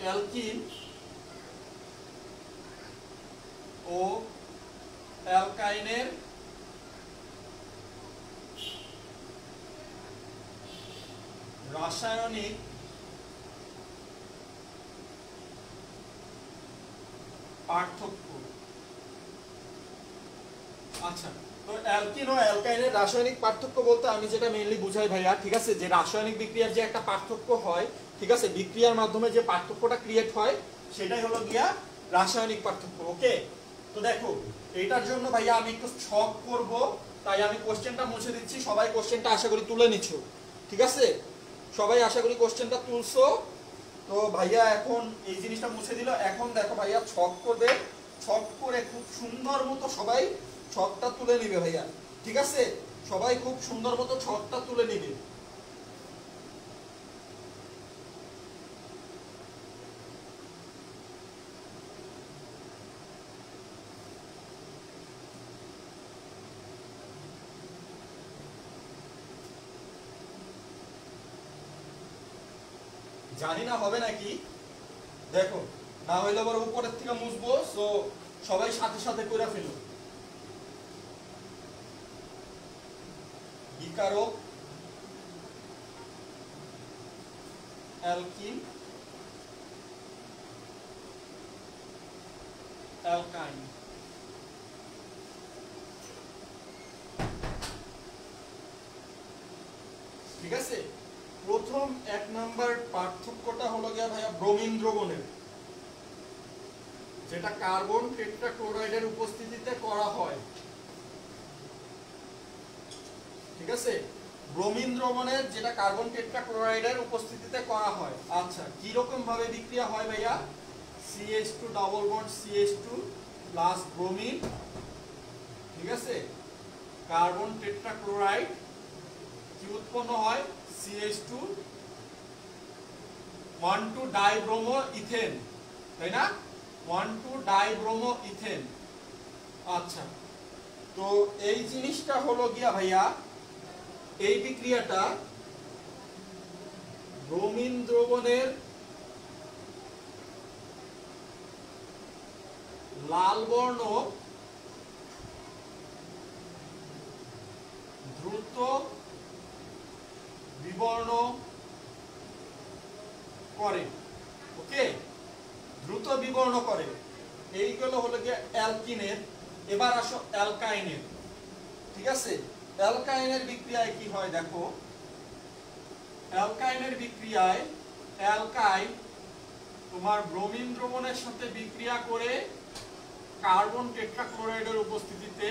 অ্যালকিন ও অ্যালকাইনের রাসায়নিক পার্থক্য। আচ্ছা তো অ্যালকিন ও অ্যালকাইনের রাসায়নিক পার্থক্য বলতে আমি যেটা মেইনলি বুঝাই ভাইয়া, ঠিক আছে, যে রাসায়নিক বিক্রিয়ার যে একটা পার্থক্য হয়, ঠিক আছে, বিক্রিয়ার মাধ্যমে যে পার্থক্যটা ক্রিয়েট হয় সেটাই হলো গিয়া রাসায়নিক পার্থক্য। ওকে, তো দেখো এইটার জন্য ভাইয়া আমি একটু ছক করব, তাই আমি কোশ্চেনটা মুছে দিচ্ছি, সবাই কোশ্চেনটা আশা করি তুলে নিছো, ঠিক আছে? সবাই আশা করি কোশ্চেনটা তুলছো। তো ভাইয়া এখন এই জিনিসটা মুছে দিল, এখন দেখো ভাইয়া ছক করবে, ছক করে খুব সুন্দর মতো সবাই ছকটা তুলে নিবে ভাইয়া, ঠিক আছে? সবাই খুব সুন্দর মতো ছকটা তুলে নিবে। জানি না হবে নাকি, দেখো না হইলে আবার উপরের থেকে মুছবো, সো সবাই সাথে সাথে করে ফেলো। বিকারক অ্যালকিন অ্যালকাইন, ঠিক আছে? প্রথম 1 নাম্বার পার্থক্যটা হলো গিয়া ভাইয়া ব্রোমিন দ্রবণের, যেটা কার্বন টেট্রাক্লোরাইডের উপস্থিতিতে করা হয়, ঠিক আছে? ব্রোমিন দ্রবণের যেটা কার্বন টেট্রাক্লোরাইডের উপস্থিতিতে করা হয়। আচ্ছা কি রকম ভাবে বিক্রিয়া হয় ভাইয়া? CH2 double bond CH2 plus bromine, ঠিক আছে, কার্বন টেট্রাক্লোরাইড, কি উৎপন্ন হয়? CH2 1,2 ডাইব্রোমো ইথেন, তাই না? 1,2 ডাইব্রোমো ইথেন। আচ্ছা তো এই জিনিসটা হলো গিয়া ভাইয়া, এই বিক্রিয়াটা ব্রোমিন দ্রবণের লাল বর্ণ দ্রুত বিবর্ণ করে, ওকে, দ্রুত বিবর্ণ করে। এইগুলো হলো গিয়ে অ্যালকিনের। এবার আসো অ্যালকাইনের, ঠিক আছে? অ্যালকাইনের বিক্রিয়ায় কি হয় দেখো, অ্যালকাইনের বিক্রিয়ায় অ্যালকাইন তোমার ব্রোমিন দ্রবণের সাথে বিক্রিয়া করে কার্বন টেট্রাক্লোরাইডের উপস্থিতিতে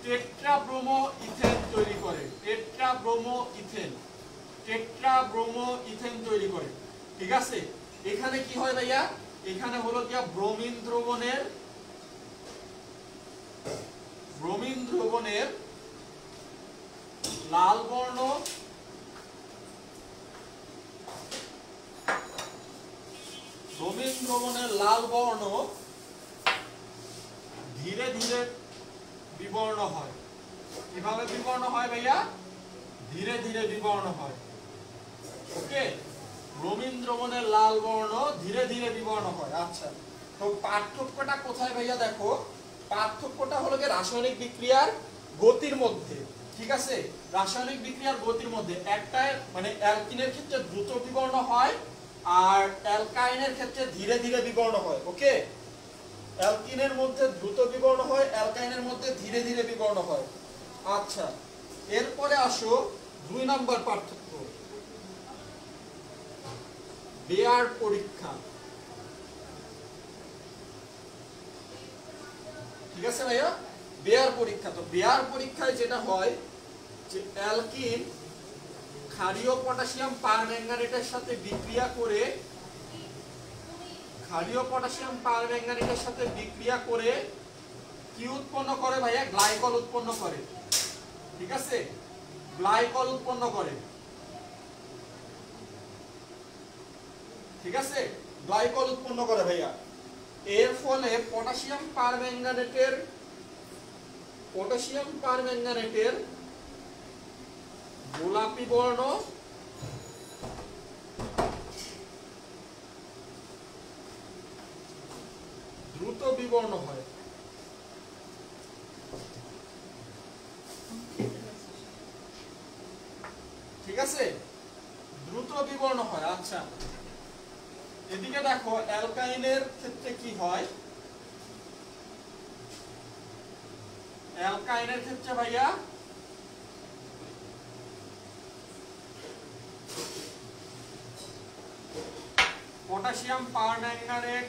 টেট্রাব্রোমো ইথেন তৈরি করে, টেট্রাব্রোমো ইথেন, টেট্রাব্রোমো ইথেন তৈরি করে, ঠিক আছে? এখানে কি হয় ভাইয়া? এখানে হলো গিয়া ব্রোমিন দ্রবণের লাল বর্ণ ধীরে ধীরে বিবর্ণ হয়। কিভাবে বিবর্ণ হয় ভাইয়া? ধীরে ধীরে বিবর্ণ হয়। ওকে, রবীন দ্রবণের লাল বর্ণ ধীরে ধীরে বিবর্ণ হয়। আচ্ছা, তো পার্থক্যটা কোথায় ভাইয়া? দেখো, পার্থক্যটা হলো যে রাসায়নিক বিক্রিয়ার গতির মধ্যে। ঠিক আছে, রাসায়নিক বিক্রিয়ার গতির মধ্যে একটা মানে অ্যালকিনের ক্ষেত্রে দ্রুত বিবর্ণ হয় আর অ্যালকাইনের ক্ষেত্রে ধীরে ধীরে বিবর্ণ হয়। ওকে, অ্যালকিনের মধ্যে দ্রুত বিবর্ণ হয়, অ্যালকাইনের মধ্যে ধীরে ধীরে বিবর্ণ হয়। আচ্ছা, এরপরে আসো 2 নম্বর পার্থক্য, বেয়ার পরীক্ষা। ঠিক আছে ভাইয়া, বেয়ার পরীক্ষা। তো বেয়ার পরীক্ষায় যেটা হয় যে অ্যালকিন ক্ষারীয় পটাশিয়াম পারম্যাঙ্গানেটের সাথে বিক্রিয়া করে, ক্ষারীয় পটাশিয়াম পারম্যাঙ্গানেটের সাথে বিক্রিয়া করে কি উৎপন্ন করে ভাইয়া? গ্লাইকল উৎপন্ন করে। ঠিক আছে, গ্লাইকল উৎপন্ন করে। ঠিক আছে, গ্লাইকল উৎপন্ন করে ভাইয়া। এর ফলে পটাশিয়াম পারম্যাঙ্গানেটের গোলাপি বর্ণ দ্রুত বিবর্ণ হয়। ঠিক আছে, দ্রুত বিবর্ণ হয়। আচ্ছা, এদিকে দেখো অ্যালকাইনের ক্ষেত্রে কি হয়? অ্যালকাইনের ক্ষেত্রে ভাইয়া পটাশিয়াম পারম্যাঙ্গানেট,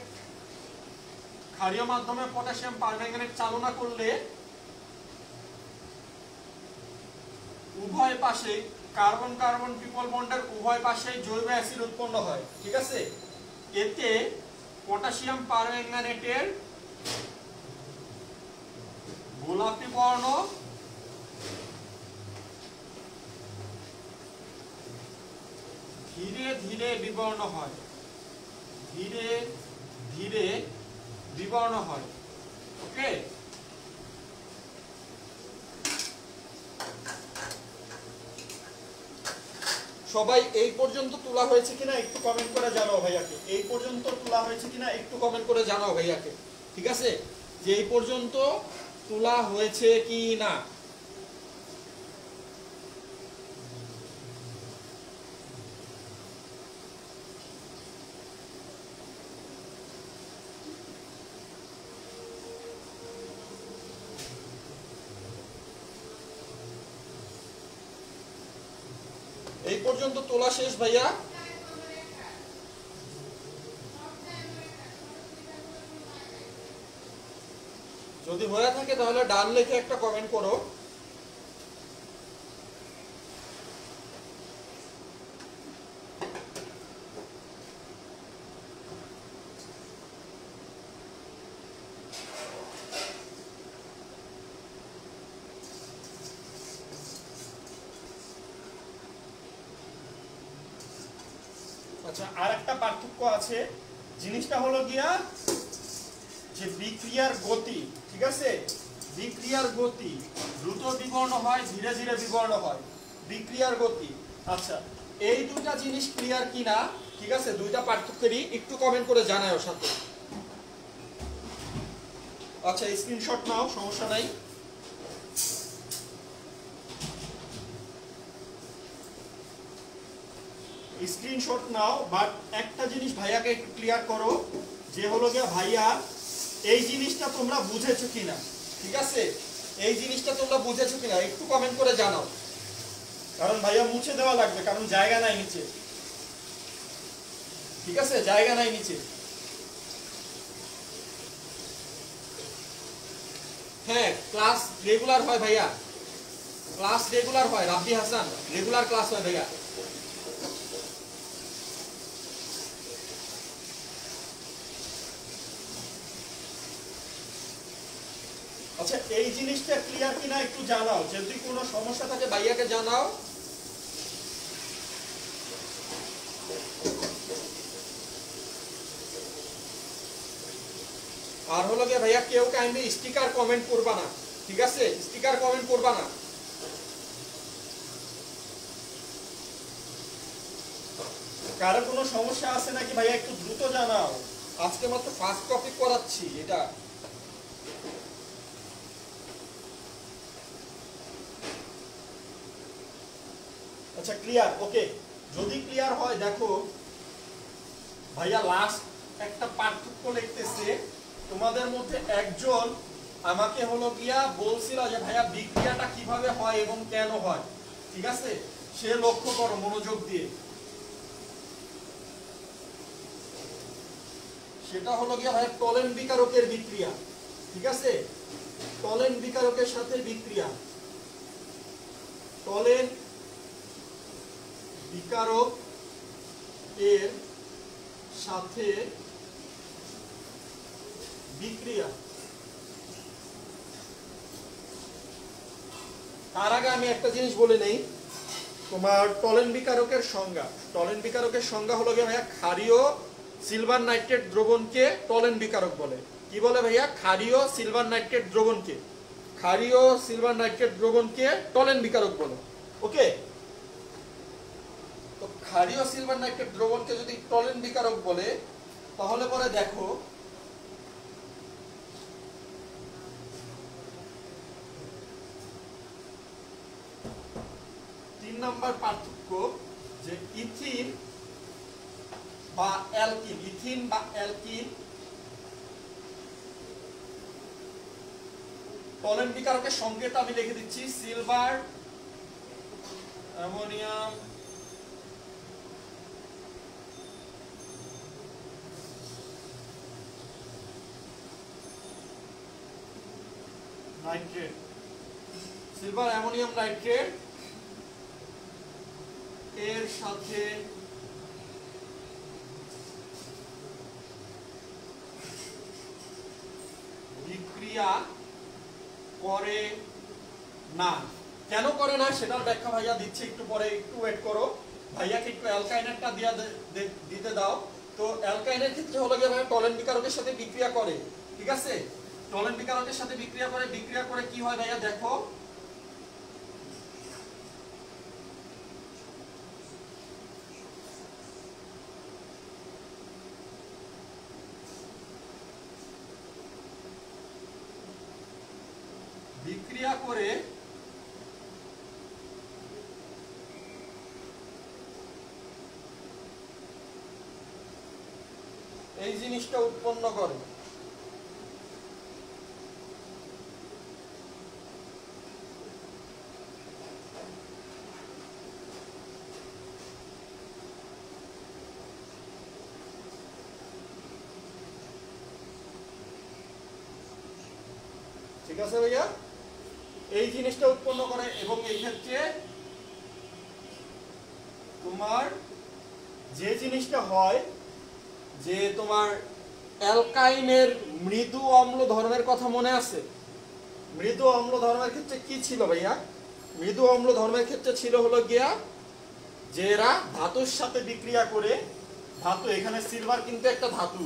ক্ষারীয় মাধ্যমে পটাশিয়াম পারম্যাঙ্গানেট চালনা করলে উভয় পাশে কার্বন কার্বন ট্রিপল বন্ডের উভয় পাশে জৈব অ্যাসিড উৎপন্ন হয়। ঠিক আছে, এতে পটাশিয়াম পারম্যাঙ্গানেটের গোলাপি বর্ণ ধীরে ধীরে বিবর্ণ হয়। ধীরে ধীরে বিবর্ণ হয়। ওকে, সবাই এই পর্যন্ত তোলা হয়েছে কিনা একটু কমেন্ট করে জানাও ভাইয়াকে। এই পর্যন্ত তোলা হয়েছে কিনা একটু কমেন্ট করে জানাও ভাইয়াকে। ঠিক আছে, যে এই পর্যন্ত তোলা হয়েছে কি না। এই পর্যন্ত তোলা শেষ ভাইয়া? যদি হয়ে থাকে তাহলে ডান লিখে একটা কমেন্ট করো। আচ্ছা, আর একটা পার্থক্য আছে। জিনিসটা হলো গিয়া যে বিক্রিয়ার গতি। ঠিক আছে, বিক্রিয়ার গতি, দ্রুত বিবর্ণ হয়, ধীরে ধীরে বিবর্ণ হয়, বিক্রিয়ার গতি। আচ্ছা, এই দুইটা জিনিস ক্লিয়ার কিনা? ঠিক আছে, দুইটা পার্থক্যেরই একটু কমেন্ট করে জানাও সাথে। আচ্ছা, স্ক্রিনশট নাও, সমস্যা নাই। স্ক্রিনশট নাও, বাট একটা জিনিস ভাইয়াকে একটু ক্লিয়ার করো, যে হলো গিয়া ভাইয়া এই জিনিসটা তোমরা বুঝেছো কিনা। ঠিক আছে, এই জিনিসটা তোমরা বুঝেছো কিনা একটু কমেন্ট করে জানাও, কারণ ভাইয়া মুছে দেওয়া লাগবে, কারণ জায়গা নাই নিচে। ঠিক আছে, জায়গা নাই নিচে। হ্যাঁ, ক্লাস রেগুলার হয় ভাইয়া, ক্লাস রেগুলার হয়। রাব্বি হাসান, রেগুলার ক্লাস হয় ভাইয়া। আচ্ছা, এই জিনিসটা ক্লিয়ার কিনা একটু জানাও। যদি কোনো সমস্যা থাকে ভাইয়াকে জানাও। আর হলো গিয়ে ভাইয়া কেউ কাইন্ডলি স্টিকার কমেন্ট করবা না। ঠিক আছে, স্টিকার কমেন্ট করবা না। কারো কোনো সমস্যা আছে নাকি ভাইয়া একটু দ্রুত জানাও, আজকে মাত্র ফার্স্ট টপিক করাচ্ছি এটা। আচ্ছা ক্লিয়ার, ওকে। যদি ক্লিয়ার হয় দেখো ভাইয়া লাস্ট একটা পার্থক্য লিখতেছে, তোমাদের মধ্যে একজন আমাকে হলো গিয়া বলছিল যে ভাইয়া বিক্রিয়াটা কিভাবে হয় এবং কেন হয়, ঠিক আছে, সে লক্ষ্য করো মনোযোগ দিয়ে। সেটা হলো গিয়া ভাইয়া টলেন বিকারকের বিক্রিয়া, ঠিক আছে, টলেন বিকারকের সাথে বিক্রিয়া, টলেন বিকারক এর সাথে বিক্রিয়া। তার আগে আমি একটা জিনিস বলে নেই, তোমার টলেন বিকারকের সংজ্ঞা। টলেন বিকারকের সংজ্ঞা হলো গিয়ে ভাইয়া ক্ষারীয় সিলভার নাইট্রেট দ্রবণকে টলেন বিকারক বলে। কি বলে ভাইয়া? ক্ষারীয় সিলভার নাইট্রেট দ্রবণকে, ক্ষারীয় সিলভার নাইট্রেট দ্রবণকে টলেন বিকারক বলে। ওকে, তো ক্ষারীয় সিলভার নাইট্রেট দ্রবণকে যদি টলেন বিকারক বলে তাহলে পরে দেখো তিন নাম্বার পার্থক্য যে ইথিন বা অ্যালকিন, ইথিন বা অ্যালকিন টলেন বিকারকের সংকেত আমি লিখে দিচ্ছি silver ammonium nitrate, silver ammonium nitrate এর সাথে বিক্রিয়া করে না। কেন করে না সেটার ব্যাখ্যা ভাইয়া দিচ্ছে একটু পরে, একটু ওয়েট করো। ভাইয়াকে একটু অ্যালকাইনেটটা দিতে দাও। তো অ্যালকাইনের ক্ষেত্রে হলো গিয়ে ভাইয়া টলেন বিকারকের সাথে বিক্রিয়া করে, ঠিক আছে, টলেন বিকারকের সাথে বিক্রিয়া করে কি হয় ভাইয়া দেখো, বিক্রিয়া করে এই জিনিসটা উৎপন্ন করে। ঠিক আছে ভাইয়া, এই জিনিসটা উৎপন্ন করে এবং এই ক্ষেত্রে তোমার যে জিনিসটা হয় যে তোমার অ্যালকাইনের মৃদু অম্ল ধর্মের কথা মনে আছে? মৃদু অম্ল ধর্মের ক্ষেত্রে কি ছিল ভাইয়া? মৃদু অম্ল ধর্মের ক্ষেত্রে ছিল হলো গিয়া যে এরা ধাতুর সাথে বিক্রিয়া করে, ধাতু এখানে সিলভার কিন্তু একটা ধাতু,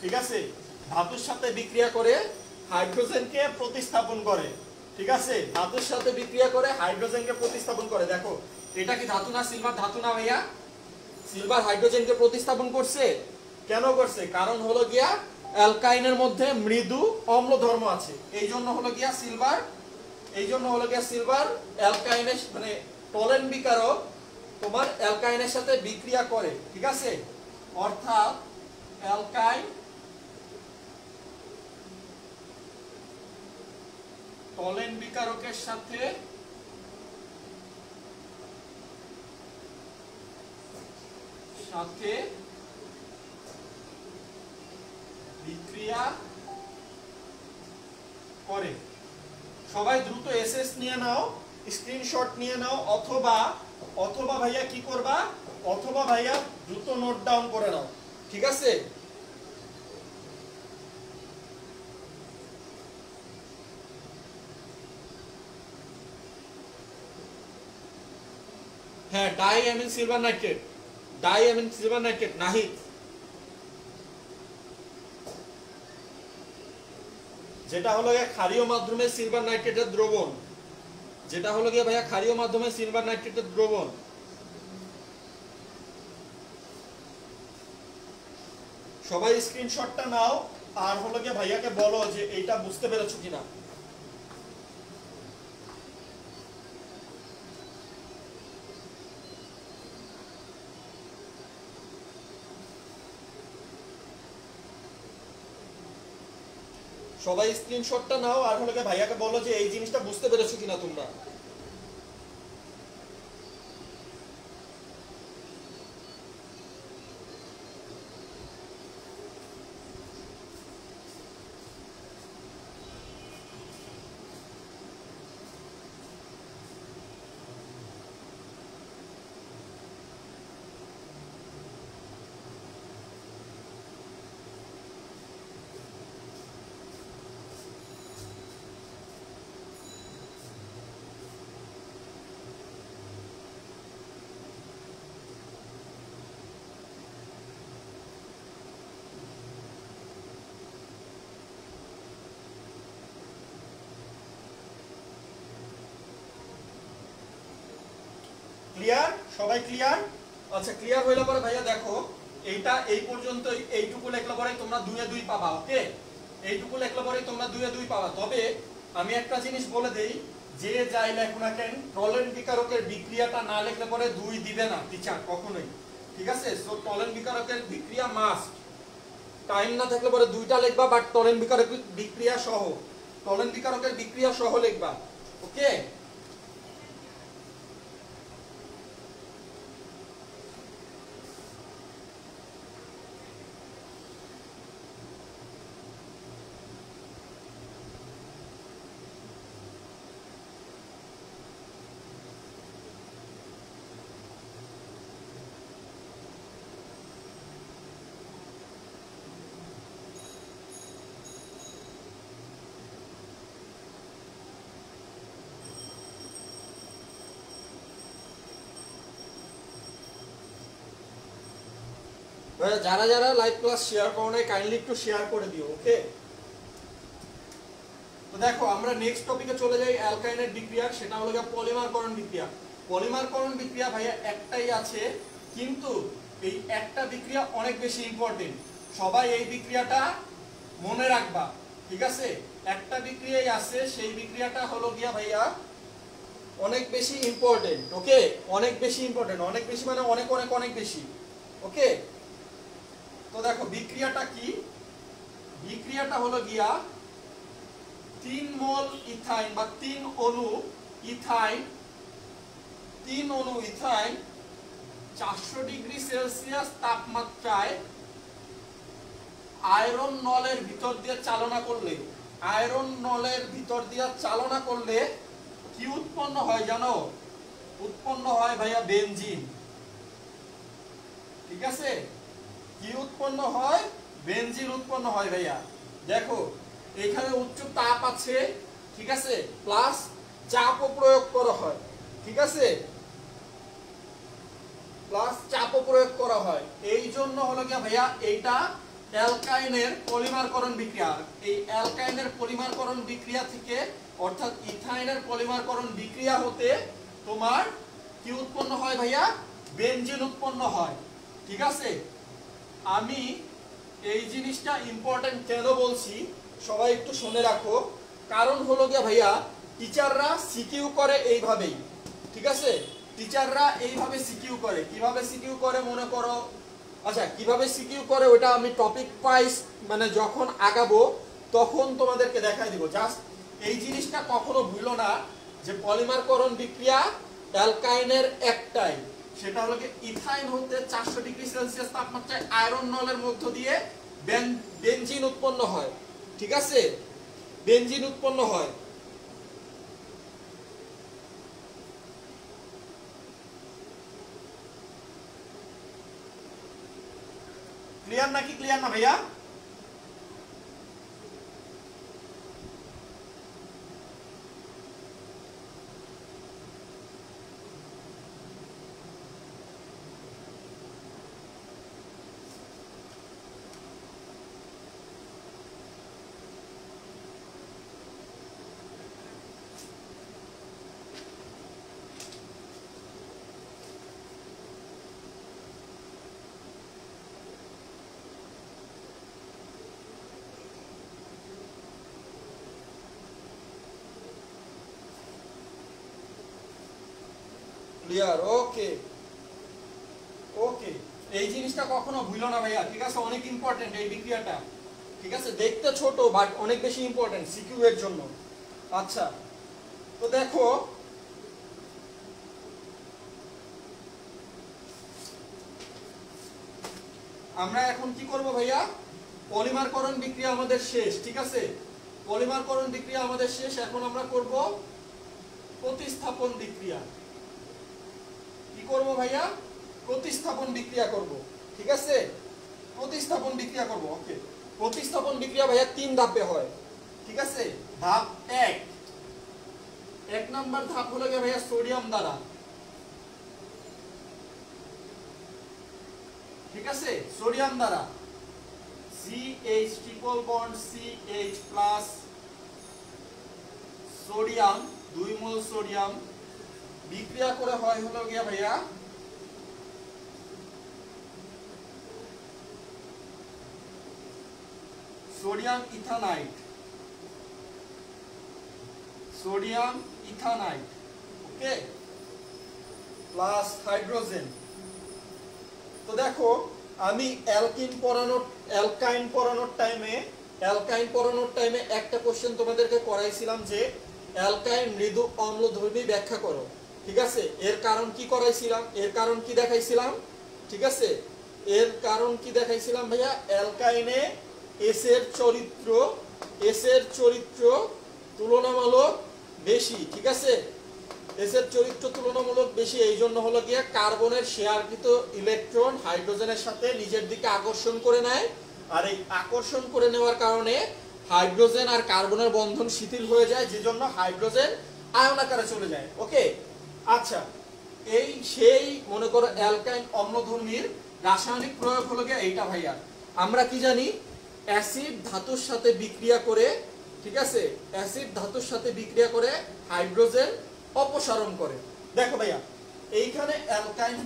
ঠিক আছে, ধাতুর সাথে বিক্রিয়া করে হাইড্রোজেনকে প্রতিস্থাপন করে, ঠিক আছে, ধাতুর সাথে বিক্রিয়া করে হাইড্রোজেনকে প্রতিস্থাপন করে। দেখো এটা কি ধাতু না? সিলভার ধাতু না ভাইয়া? সিলভার হাইড্রোজেনকে প্রতিস্থাপন করছে। কেন করছে? কারণ হলো গিয়া অ্যালকাইনের মধ্যে মৃদু অম্ল ধর্ম আছে, এই জন্য হলো গিয়া সিলভার অ্যালকাইনের মানে টলেন বিকারক তোমার অ্যালকাইনের সাথে বিক্রিয়া করে, ঠিক আছে, অর্থাৎ অ্যালকাইন টলেন বিকারকের সাথে বিক্রিয়া করে। সবাই দ্রুত এসএস নিয়ে নাও, স্ক্রিনশট নিয়ে নাও, অথবা ভাইয়া কি করবা, অথবা ভাইয়া দ্রুত নোট ডাউন করে নাও, ঠিক আছে। হ্যাঁ, ডাইঅ্যামিন সিলভার নাইট্রেট নাহি। যেটা হলো গিয়ে ক্ষারীয় মাধ্যমে সিলভার নাইট্রেটের দ্রবণ, যেটা হলো গিয়ে ভাইয়া ক্ষারীয় মাধ্যমে সিলভার নাইট্রেটের দ্রবণ। সবাই স্ক্রিনশটটা নাও আর হলো গিয়ে ভাইয়াকে বলো যে এইটা বুঝতে পেরেছো কিনা। সবাই স্ক্রিনশটটা নাও আর হলো গিয়ে ভাইয়াকে বলো যে এই জিনিসটা বুঝতে পেরেছো কিনা তোমরা। ক্লিয়ার? সবাই ক্লিয়ার? আচ্ছা, ক্লিয়ার হইলে পরে ভাইয়া দেখো এইটা এই পর্যন্তই, এইটুকু লেখলে পরে তোমরা 2 এ 2 পাবা। ওকে, এইটুকু লেখলে পরে তোমরা 2 এ 2 পাবা। তবে আমি একটা জিনিস বলে দেই, যে যাই লেখো না কেন টলেন বিকারকের বিক্রিয়াটা না লিখলে পরে 2 দিবে না টিচার কখনোই, ঠিক আছে? সো টলেন বিকারকের বিক্রিয়া মাস্ট, টাইম না থাকলে পরে 2টা লিখবা, বাট টলেন বিকারকের বিক্রিয়া সহ, টলেন বিকারকের বিক্রিয়া সহ লিখবা। ওকে, যারা যারা লাইভ ক্লাস শেয়ার করো নাই কাইন্ডলি একটু শেয়ার করে দিও। ওকে, তো দেখো আমরা নেক্সট টপিকে চলে যাই অ্যালকাইনের বিক্রিয়া, সেটা হলো পলিমারকরণ বিক্রিয়া। পলিমারকরণ বিক্রিয়া ভাইয়া একটাই আছে, কিন্তু এই একটা বিক্রিয়া অনেক বেশি ইম্পর্টেন্ট। সবাই এই বিক্রিয়াটা মনে রাখবা, ঠিক আছে? একটা বিক্রিয়াই আছে, সেই বিক্রিয়াটা হলো গিয়া ভাইয়া অনেক বেশি ইম্পর্টেন্ট। ওকে, অনেক বেশি ইম্পর্টেন্ট, অনেক বেশি মানে অনেক অনেক অনেক বেশি। ওকে, তো দেখো বিক্রিয়াটা কি, বিক্রিয়াটা হলো গিয়া 3 মোল ইথাইন বা 3 অণু ইথাইন, 3 অণু ইথাইন 400 ডিগ্রি সেলসিয়াস তাপমাত্রায় আয়রন নলের ভিতর দিয়ে চালনা করলে, আয়রন নলের ভিতর দিয়ে চালনা করলে কি উৎপন্ন হয় জানো? উৎপন্ন হয় ভাইয়া বেনজিন, ঠিক আছে? কি উৎপন্ন হয়? বেনজিন উৎপন্ন হয় ভাইয়া। দেখো এখানে উচ্চ তাপ আছে, ঠিক আছে, প্লাস চাপও প্রয়োগ করা হয়, ঠিক আছে, প্লাস চাপও প্রয়োগ করা হয়। এই জন্য হলো কি ভাইয়া এইটা অ্যালকাইনের পলিমারকরণ বিক্রিয়া। এই অ্যালকাইনের পলিমারকরণ বিক্রিয়া থেকে অর্থাৎ ইথাইনের পলিমারকরণ বিক্রিয়া হতে তোমার কি উৎপন্ন হয় ভাইয়া? বেনজিন উৎপন্ন হয়, ঠিক আছে? আমি এই জিনিসটা ইম্পর্টেন্ট কেন বলছি সবাই একটু শুনে রাখো। কারণ হলো গিয়া ভাইয়া টিচাররা সিকিউ করে এইভাবেই, ঠিক আছে? টিচাররা এইভাবে সিকিউ করে। কিভাবে সিকিউ করে মনে করো, আচ্ছা কিভাবে সিকিউ করে ওটা আমি টপিক ওয়াইজ মানে যখন আগাবো তখন তোমাদেরকে দেখাই দিব। জাস্ট এই জিনিসটা কখনো ভুলো না যে পলিমারকরণ বিক্রিয়া অ্যালকাইনের একটাই, সেটা হলো কি ইথাইন হতে 400 ডিগ্রি সেলসিয়াস তাপমাত্রায় আয়রন নলের মধ্য দিয়ে বেনজিন উৎপন্ন হয়, ঠিক আছে? বেনজিন উৎপন্ন হয়। ক্লিয়ার নাকি ক্লিয়ার না ভাইয়া? ক্লিয়ার, ওকে ওকে। এই জিনিসটা কখনো ভুলো না ভাইয়া, ঠিক আছে? অনেক ইম্পর্টেন্ট এই বিক্রিয়াটা, ঠিক আছে? দেখতে ছোট বাট অনেক বেশি ইম্পর্টেন্ট সিকিউ এর জন্য। আচ্ছা, তো দেখো আমরা এখন কি করব ভাইয়া, পলিমারকরণ বিক্রিয়া আমাদের শেষ, ঠিক আছে? পলিমারকরণ বিক্রিয়া আমাদের শেষ, এখন আমরা করব প্রতিস্থাপন বিক্রিয়া। কি করব ভাইয়া? প্রতিস্থাপন বিক্রিয়া করব, ঠিক আছে? প্রতিস্থাপন বিক্রিয়া করব, ওকে। প্রতিস্থাপন বিক্রিয়া ভাইয়া 3 ধাপে হয়, ঠিক আছে? ধাপ 1 নাম্বার ধাপ হলো গিয়ে ভাইয়া সোডিয়াম দ্বারা, ঠিক আছে? সোডিয়াম দ্বারা CH triple bond CH plus sodium 2 মোল সোডিয়াম বিক্রিয়া করে হয় হলো গিয়া ভাইয়া সোডিয়াম ইথানাইট, সোডিয়াম ইথানাইট, ওকে, প্লাস হাইড্রোজেন। তো দেখো আমি অ্যালকাইন পড়ানোর টাইমে একটা কোশ্চেন তোমাদেরকে করাইছিলাম যে অ্যালকাইন মৃদু অম্লধর্মী ব্যাখ্যা করো, ঠিক আছে? এর কারণ কি করাইছিলাম, এর কারণ কি দেখাইছিলাম, ঠিক আছে? এর কারণ কি দেখাইছিলাম ভাইয়া, অ্যালকাইনে এস এর চরিত্র তুলনামূলক বেশি, ঠিক আছে? এস এর চরিত্র তুলনামূলক বেশি, এই জন্য হলো গিয়ে কার্বনের শেয়ারকৃত ইলেকট্রন হাইড্রোজেনের সাথে নিজের দিকে আকর্ষণ করে নেয়, আর এই আকর্ষণ করে নেওয়ার কারণে হাইড্রোজেন আর কার্বনের বন্ধন শিথিল হয়ে যায়, যে জন্য হাইড্রোজেন আয়ন আকারে চলে যায়, ওকে। আচ্ছা, এই সেই মনে করো অ্যালকাইন অম্লধর্মীর রাসায়নিক প্রয়োগ হলো গিয়ে এইটা ভাইয়া। আমরা কি জানি, অ্যাসিড ধাতুর সাথে বিক্রিয়া করে, ঠিক আছে? অ্যাসিড ধাতুর সাথে বিক্রিয়া করে হাইড্রোজেন অপসারণ করে। দেখো ভাইয়া এইখানে অ্যালকাইন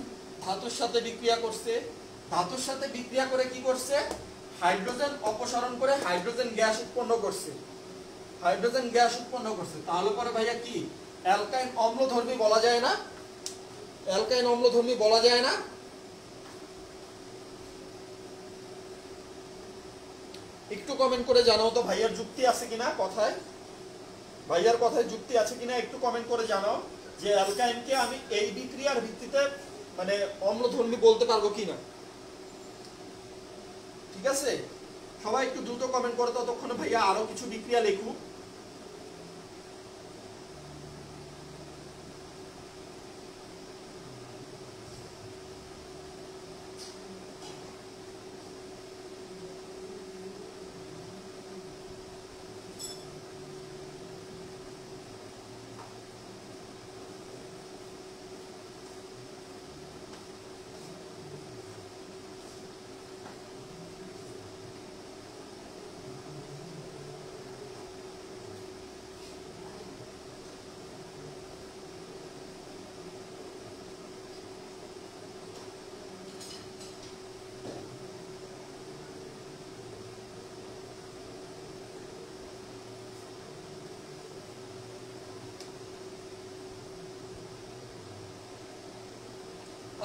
ধাতুর সাথে বিক্রিয়া করছে, ধাতুর সাথে বিক্রিয়া করে কি করছে, হাইড্রোজেন অপসারণ করে হাইড্রোজেন গ্যাস উৎপন্ন করছে, হাইড্রোজেন গ্যাস উৎপন্ন করছে। তাহলে পরে ভাইয়া কি অ্যালকাইন অম্লধর্মী বলা যায় না? অ্যালকাইন অম্লধর্মী বলা যায় না? একটু কমেন্ট করে জানাও তো ভাইয়ার যুক্তি আছে কিনা কথায়, ভাইয়ার কথায় যুক্তি আছে কিনা একটু কমেন্ট করে জানাও যে অ্যালকাইনকে আমি এই বিক্রিয়ার ভিত্তিতে মানে অম্লধর্মী বলতে পারবো কিনা, ঠিক আছে? সবাই একটু দ্রুত কমেন্ট করে, ততক্ষণে ভাইয়া আরো কিছু বিক্রিয়া লিখুক।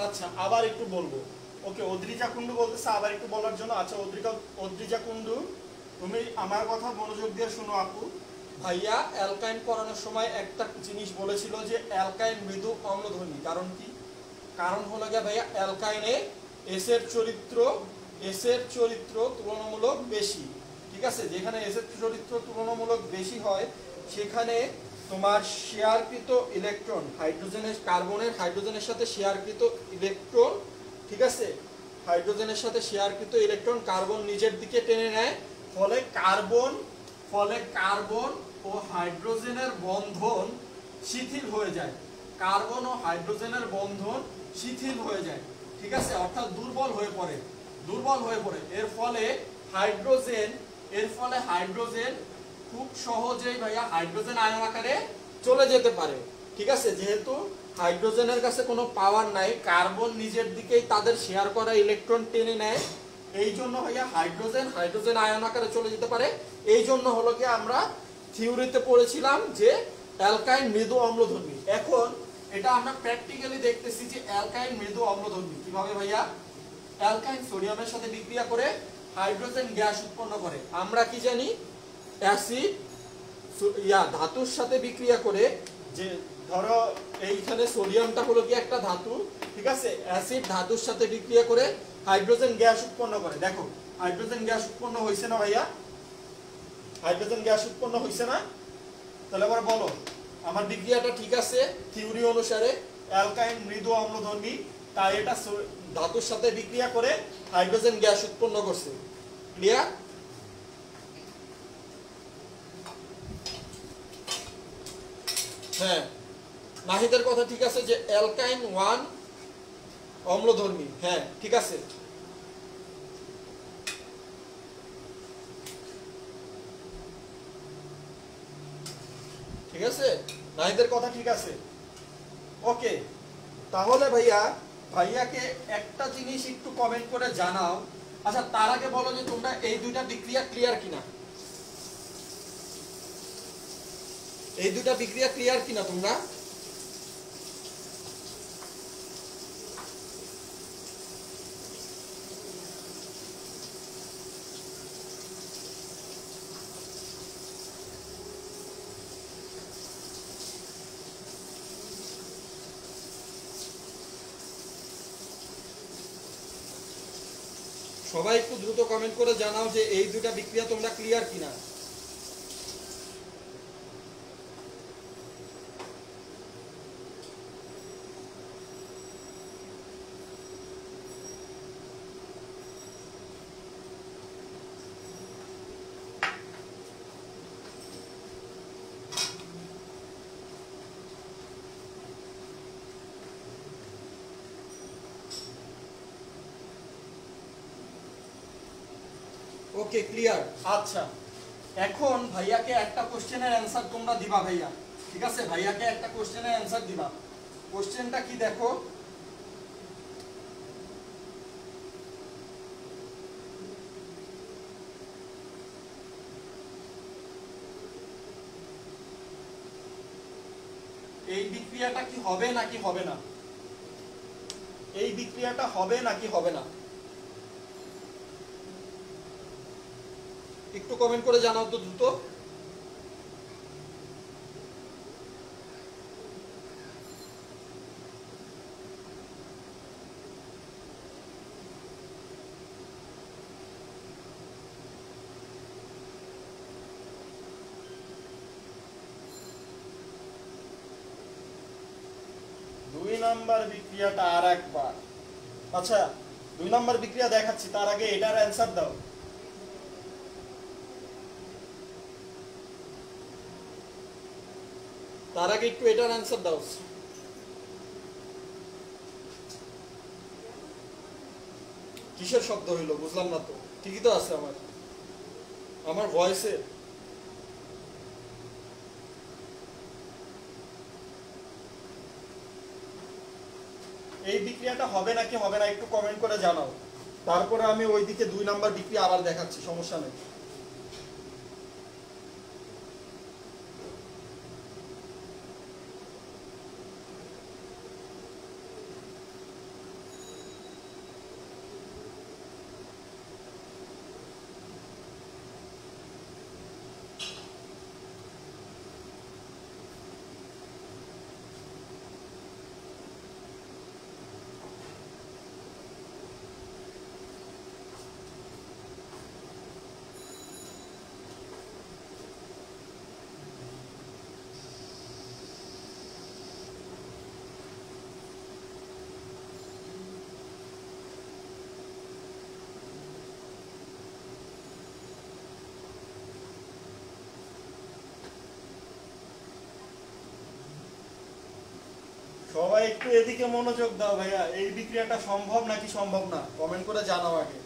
আচ্ছা, আবার একটু বলবো, ওকে। অদ্রিজা কুন্ডু বলতেছে আবার একটু বলার জন্য। আচ্ছা অদ্রিজা কুন্ডু, তুমি আমার কথা মনোযোগ দিয়ে শোনো আপু। ভাইয়া অ্যালকাইন পড়ানোর সময় একটা জিনিস বলেছিল যে অ্যালকাইন মৃদু অম্লধর্মী। কারণ কি? কারণ হলো গিয়ে ভাইয়া অ্যালকাইনে এস এর চরিত্র তুলনামূলক বেশি, ঠিক আছে? যেখানে এস এর চরিত্র তুলনামূলক বেশি হয় সেখানে তোমার শেয়ারকৃত ইলেকট্রন হাইড্রোজেনের হাইড্রোজেনের সাথে শেয়ারকৃত ইলেকট্রন, ঠিক আছে? হাইড্রোজেনের সাথে শেয়ারকৃত ইলেকট্রন কার্বন নিজের দিকে টেনে নেয়, ফলে কার্বন ও হাইড্রোজেনের বন্ধন শিথিল হয়ে যায়, কার্বন ও হাইড্রোজেনের বন্ধন শিথিল হয়ে যায়, ঠিক আছে? অর্থাৎ দুর্বল হয়ে পড়ে। এর ফলে হাইড্রোজেন খুব সহজেই ভাইয়া হাইড্রোজেন আয়ন আকারে চলে যেতে পারে, ঠিক আছে? যেহেতু হাইড্রোজেনের কাছে কোনো পাওয়ার নাই, কার্বন নিজের দিকেই তাদের শেয়ার করা ইলেকট্রন টেনে নেয়, এই জন্য ভাইয়া হাইড্রোজেন আয়ন আকারে চলে যেতে পারে। এই জন্য হলো কি আমরা থিওরিতে পড়েছিলাম যে অ্যালকাইন মৃদু অম্লধর্মী। এখন এটা আমরা প্র্যাকটিক্যালি দেখতেছি যে অ্যালকাইন মৃদু অম্লধর্মী। কিভাবে ভাইয়া? অ্যালকাইন সোডিয়ামের সাথে বিক্রিয়া করে হাইড্রোজেন গ্যাস উৎপন্ন করে। আমরা কি জানি? অ্যাসিড ধাতুর সাথে বিক্রিয়া করে, যে ধরো এইখানে সোডিয়ামটা হলো কি একটা ধাতু, ঠিক আছে? অ্যাসিড ধাতুর সাথে বিক্রিয়া করে হাইড্রোজেন গ্যাস উৎপন্ন করে। দেখো হাইড্রোজেন গ্যাস উৎপন্ন হয়েছে না ভাইয়া? হাইড্রোজেন গ্যাস উৎপন্ন হয়েছে না? তাহলে আবার বলো আমার বিক্রিয়াটা ঠিক আছে থিওরি অনুসারে অ্যালকাইন মৃদু অম্লধর্মী, তাই এটা ধাতুর সাথে বিক্রিয়া করে হাইড্রোজেন গ্যাস উৎপন্ন করছে। ক্লিয়ার? হ্যাঁ, নাহিদের কথা ঠিক আছে যে অ্যালকাইন 1 অম্লধর্মী। হ্যাঁ ঠিক আছে। ঠিক আছে, নাহিদের কথা ঠিক আছে। ওকে, তাহলে ভাইয়াকে একটা জিনিস একটু কমেন্ট করে জানাও। আচ্ছা তার আগে বলো যে তোমরা এই দুইটা বিক্রিয়া ক্লিয়ার কিনা, এই দুইটা বিক্রিয়া ক্লিয়ার কিনা তোমরা? সবাই একটু দ্রুত কমেন্ট করে জানাও যে এই দুইটা বিক্রিয়া তোমরা ক্লিয়ার কিনা। Okay clear. আচ্ছা এখন ভাইয়াকে একটা কোশ্চেনের অ্যানসার তোমরা দিবা ভাইয়া, ঠিক আছে? ভাইয়াকে একটা কোশ্চেনের অ্যানসার দিবা। কোশ্চেনটা কি দেখো, এই বিক্রিয়াটা কি হবে নাকি হবে না? এই বিক্রিয়াটা হবে নাকি হবে না? একটু কমেন্ট করে জানাও তো দ্রুত। দুই নাম্বার বিক্রিয়াটা আর একবার। আচ্ছা দুই নাম্বার বিক্রিয়া দেখাচ্ছি, তার আগে এটার অ্যানসার দাও। তার আগে একটু এটার অ্যানসার দাও। কিসের শব্দ হইলো বুঝলাম না তো। ঠিকই তো আছে আমার আমার ভয়েসে। এই বিক্রিয়াটা হবে নাকি হবে না একটু কমেন্ট করে জানাও, তারপরে আমি ওইদিকে দুই নাম্বার বিক্রিয়া আবার দেখাচ্ছি, সমস্যা নেই। সবাই একটু এদিকে মনোযোগ দাও ভাইয়া, এই বিক্রিয়াটা সম্ভব নাকি সম্ভব না কমেন্ট করে জানাও আগে,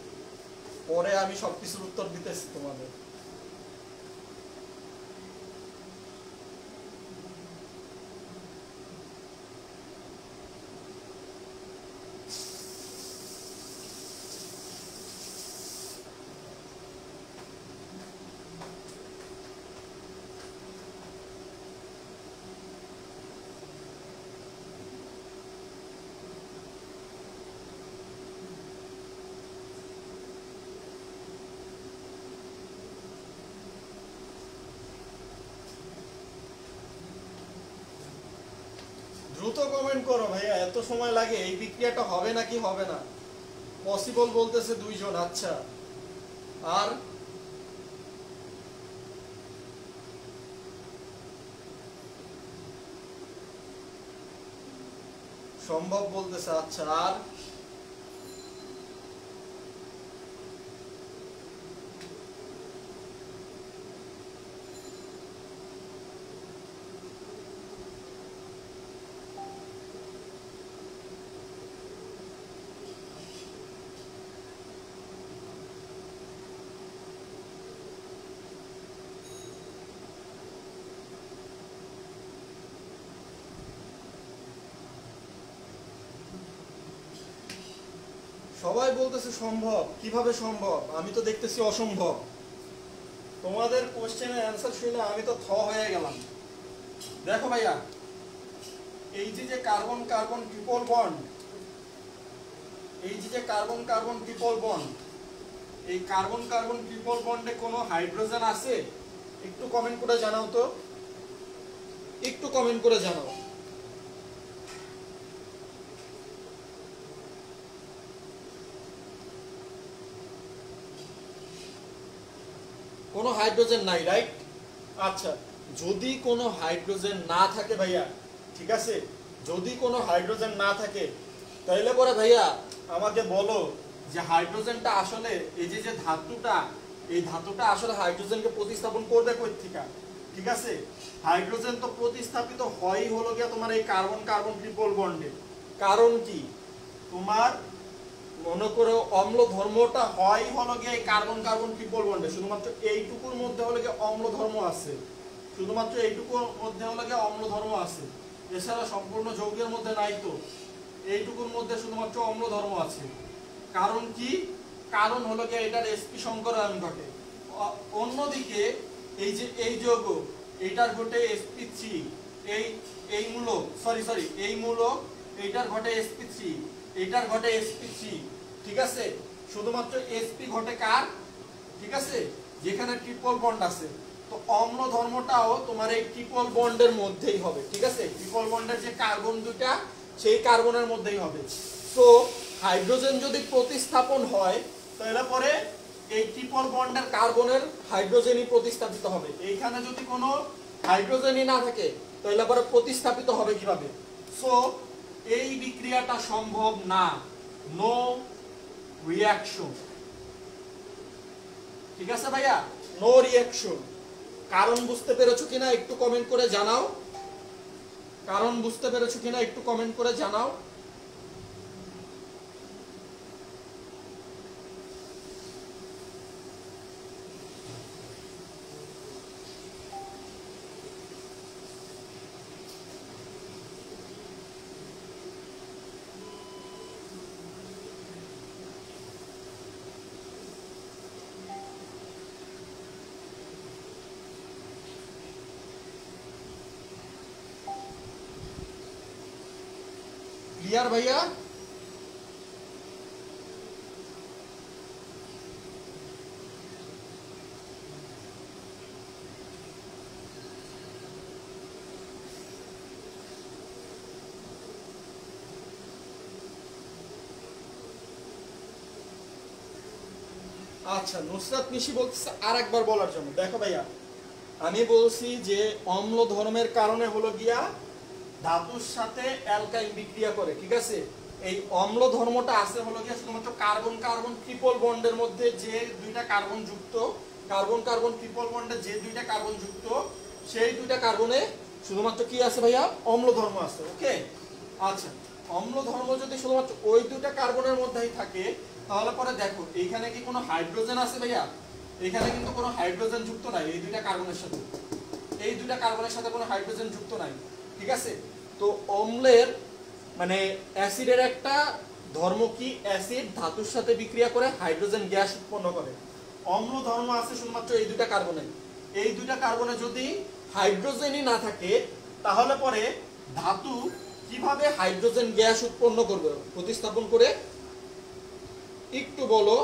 পরে আমি সবকিছুর উত্তর দিতেছি তোমাদের। কমেন্ট করো ভাইয়া, এত সময় লাগে? এই বিক্রিয়াটা হবে নাকি হবে না? পসিবল বলতেছে 2 জন। আচ্ছা, আর সম্ভব বলতেছে। আচ্ছা, আর সবাই বলতেছে সম্ভব। কিভাবে সম্ভব? আমি তো দেখতেছি অসম্ভব। তোমাদের কোশ্চেনের অ্যান্সার শুনে আমি তো হয়ে গেলাম। দেখো ভাইয়া, এই যে কার্বন কার্বন ট্রিপল বন্ড, এই যে কার্বন কার্বন ট্রিপল বন্ড, এই কার্বন কার্বন ট্রিপল বন্ডে কোনো হাইড্রোজেন আছে? একটু কমেন্ট করে জানাও তো, একটু কমেন্ট করে জানাও। কোনো হাইড্রোজেন নাই, রাইট? আচ্ছা, যদি কোনো হাইড্রোজেন না থাকে ভাইয়া, ঠিক আছে, যদি কোনো হাইড্রোজেন না থাকে, তাহলে পরে ভাইয়া আমাকে বলো যে হাইড্রোজেনটা আসলে এই যে ধাতুটা, এই ধাতুটা আসলে হাইড্রোজেনকে প্রতিস্থাপন করবে কই থেকে? ঠিক আছে, হাইড্রোজেন তো প্রতিস্থাপিত হয়ই হলো গিয়া তোমার এই কার্বন কার্বন ট্রিপল বন্ডে। কারণ কি? তোমার মনে করো অম্ল ধর্মটা হয় হলো গিয়ে এই কার্বন কার্বন ট্রিপল বন্ডে, শুধুমাত্র এইটুকুর মধ্যে হলো গিয়ে অম্ল ধর্ম আছে, শুধুমাত্র এইটুকুর মধ্যে হলো গিয়ে অম্ল ধর্ম আছে, এছাড়া সম্পূর্ণ যৌগের মধ্যে নাই। তো এইটুকুর মধ্যে শুধুমাত্র অম্ল ধর্ম আছে। কারণ কি? কারণ হলো গিয়ে এটার sp সংকরায়ন ঘটে। অন্যদিকে এই যে এই যৌগ, এইটার ঘটে sp3, এই মূলক সরি এই মূলক, এইটার ঘটে sp3, এইটার ঘটে sp3, ঠিক আছে। শুধুমাত্র sp ঘটে কার? ঠিক আছে, যেখানে ট্রিপল বন্ড আছে। তো অম্ল ধর্মটাও তোমার এই ট্রিপল বন্ডের মধ্যেই হবে, ঠিক আছে। ট্রিপল বন্ডের যে কার্বন দুটা, সেই কার্বনের মধ্যেই হবে। তো হাইড্রোজেন যদি প্রতিস্থাপন হয়, তাহলে পরে এই ট্রিপল বন্ডের কার্বনের হাইড্রোজেনই প্রতিস্থাপিত হবে। এইখানে যদি কোনো হাইড্রোজেনই না থাকে, তাহলে পরে প্রতিস্থাপিত হবে কিভাবে? সো এই বিক্রিয়াটা সম্ভব না, নো রিঅ্যাকশন। ঠিক আছে ভাইয়া, নো রিঅ্যাকশন। কারণ বুঝতে পেরেছো কিনা একটু কমেন্ট করে জানাও। কারণ বুঝতে পেরেছো কিনা একটু কমেন্ট করে জানাও। ক্লিয়ার ভাইয়া? আচ্ছা, নুসরাত নিশি বলতেছে আরেকবার বলার জন্য। দেখো ভাইয়া, আমি বলছি যে অম্ল ধর্মের কারণে হলো গিয়া ধাতুর সাথে অ্যালকাইল বিক্রিয়া করে, ঠিক আছে। এই অম্ল ধর্মটা আছে হলো গিয়া শুধুমাত্র কার্বন কার্বন ট্রিপল বন্ডের মধ্যে যে দুইটা কার্বন যুক্ত, কার্বন কার্বন ট্রিপল বন্ডে যে দুইটা কার্বন যুক্ত, সেই দুইটা কার্বনে শুধুমাত্র কি আছে ভাইয়া? অম্ল ধর্ম আছে। ওকে, আচ্ছা, অম্ল ধর্ম যদি শুধুমাত্র ওই দুইটা কার্বনের মধ্যেই থাকে, তাহলে পরে দেখো এইখানে কি কোনো হাইড্রোজেন আছে ভাইয়া? এখানে কিন্তু কোনো হাইড্রোজেন যুক্ত নাই এই দুইটা কার্বনের সাথে, এই দুইটা কার্বনের সাথে কোনো হাইড্রোজেন যুক্ত নাই, ঠিক আছে। তো অম্লের মানে অ্যাসিডের একটা ধর্ম কি? অ্যাসিড ধাতুর সাথে বিক্রিয়া করে হাইড্রোজেন গ্যাস উৎপন্ন করে। অম্ল ধর্ম আছে শুধুমাত্র এই দুইটা কার্বনে। এই দুইটা কার্বনে যদি হাইড্রোজেনই না থাকে, তাহলে পরে ধাতু কিভাবে হাইড্রোজেন গ্যাস উৎপন্ন করবে প্রতিস্থাপন করে? একটু বলো,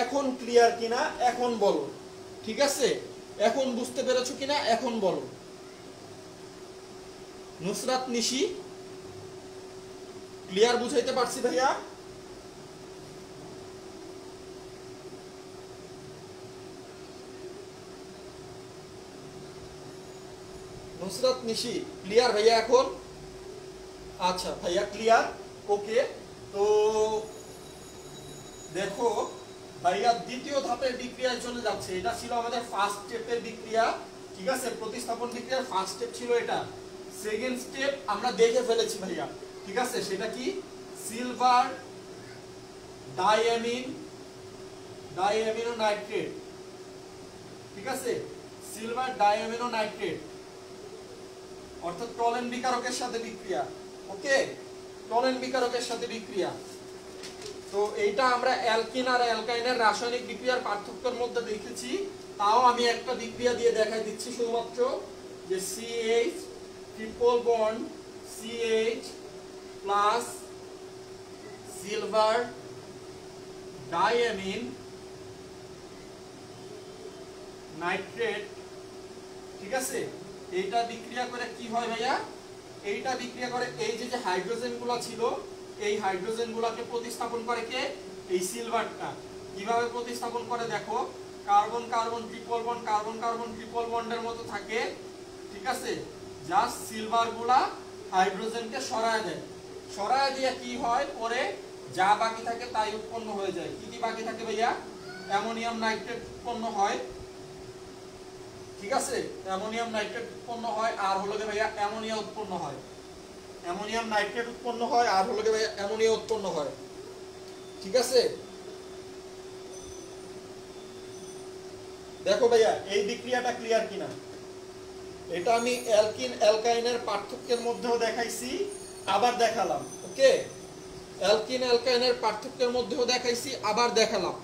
এখন ক্লিয়ার কিনা এখন বলো, ঠিক আছে। এখন বুঝতে পেরেছো কিনা এখন বলো। নুসরাত নিশি, ক্লিয়ার বুঝাইতে পারছি ভাইয়া? নুসরাত নিশি ক্লিয়ার ভাইয়া এখন? আচ্ছা ভাইয়া ক্লিয়ার, ওকে। তো দেখো ভাইয়া দ্বিতীয় ধাপের বিক্রিয়ায় চলে যাচ্ছে। এটা ছিল আমাদের ফার্স্ট স্টেপের বিক্রিয়া, ঠিক আছে, প্রতিস্থাপন বিক্রিয়ার ফার্স্ট স্টেপ ছিল এটা। সেকেন্ড স্টেপ আমরা দেখে ফেলেছি ভাইয়া, ঠিক আছে, সেটা কি? সিলভার ডাইঅ্যামিনো নাইট্রেট, ঠিক আছে, সিলভার ডাইঅ্যামিনো নাইট্রেট অর্থাৎ টলেন বিকারকের সাথে বিক্রিয়া। ওকে, টলেন বিকারকের সাথে বিক্রিয়া। তো এইটা আমরা অ্যালকিন আর অ্যালকাইনের রাসায়নিক বিক্রিয়ার পার্থক্যের মধ্যে দেখেছি। তাও আমি একটা বিক্রিয়া দিয়ে দেখাই দিচ্ছি শুধুমাত্র, যে CH triple bond CH plus silver diamine nitrate, ঠিক আছে, এইটা বিক্রিয়া করে কি হয় ভাইয়া? এইটা বিক্রিয়া করে এই যে হাইড্রোজেন গুলা ছিল, এই হাইড্রোজেন গুলাকে প্রতিস্থাপন করে কে? এই সিলভারটা। কিভাবে প্রতিস্থাপন করে দেখো, carbon carbon triple bond, carbon carbon triple বন্ডের মতো থাকে, ঠিক আছে, জাস্ট সিলভার গুলা হাইড্রোজেনকে সরায় দেয়। সরায় দিয়ে কি হয়, পরে যা বাকি থাকে তাই উৎপন্ন হয়ে যায়। কি কি বাকি থাকে ভাইয়া? অ্যামোনিয়াম নাইট্রেট উৎপন্ন হয়, ঠিক আছে, অ্যামোনিয়াম নাইট্রেট উৎপন্ন হয়, আর হলো যে ভাইয়া অ্যামোনিয়া উৎপন্ন হয়। অ্যামোনিয়াম নাইট্রেট উৎপন্ন হয়, আর হলো যে ভাইয়া অ্যামোনিয়া উৎপন্ন হয়, ঠিক আছে। দেখো ভাইয়া এই বিক্রিয়াটা ক্লিয়ার কিনা? এটা আমি অ্যালকিন অ্যালকাইনের পার্থক্যের মধ্যেও দেখাইছি, আবার দেখালাম। ওকে, অ্যালকিন অ্যালকাইনের পার্থক্যের মধ্যেও দেখাইছি, আবার দেখালাম।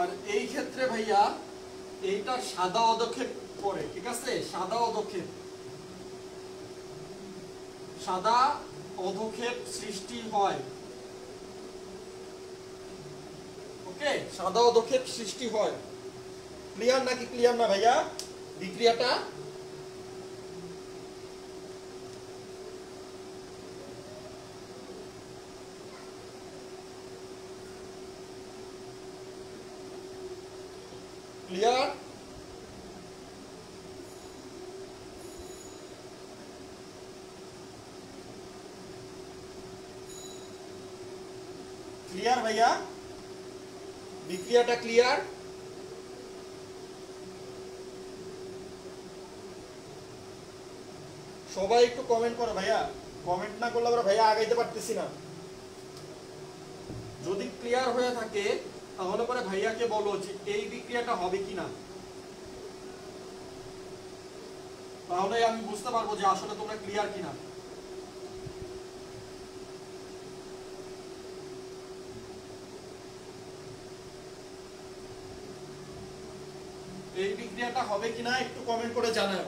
আর এই ক্ষেত্রে ভাইয়া এইটা সাদা অধক্ষেপ পড়ে, ঠিক আছে, সাদা অধক্ষেপ, সাদা অধক্ষেপ সৃষ্টি হয়। ওকে, সাদা অধক্ষেপ সৃষ্টি হয়। ক্লিয়ার নাকি ক্লিয়ার না ভাইয়া বিক্রিয়াটা? ক্লিয়ার? ক্লিয়ার ভাইয়া বিক্রিয়াটা ক্লিয়ার? সবাই একটু কমেন্ট করো ভাইয়া, কমেন্ট না করলে আমরা ভাইয়া আগাইতে পারতেছি না। যদি ক্লিয়ার হয়ে থাকে তাহলে পরে ভাইয়াকে বলো যে এই বিক্রিয়াটা হবে কিনা, তাহলে আমি বুঝতে পারবো যে আসলে তোমরা ক্লিয়ার কিনা। এই বিক্রিয়াটা হবে কিনা একটু কমেন্ট করে জানাও,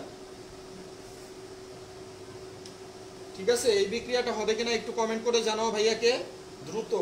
ঠিক আছে, এই বিক্রিয়াটা হবে কিনা একটু কমেন্ট করে জানাও ভাইয়াকে দ্রুত।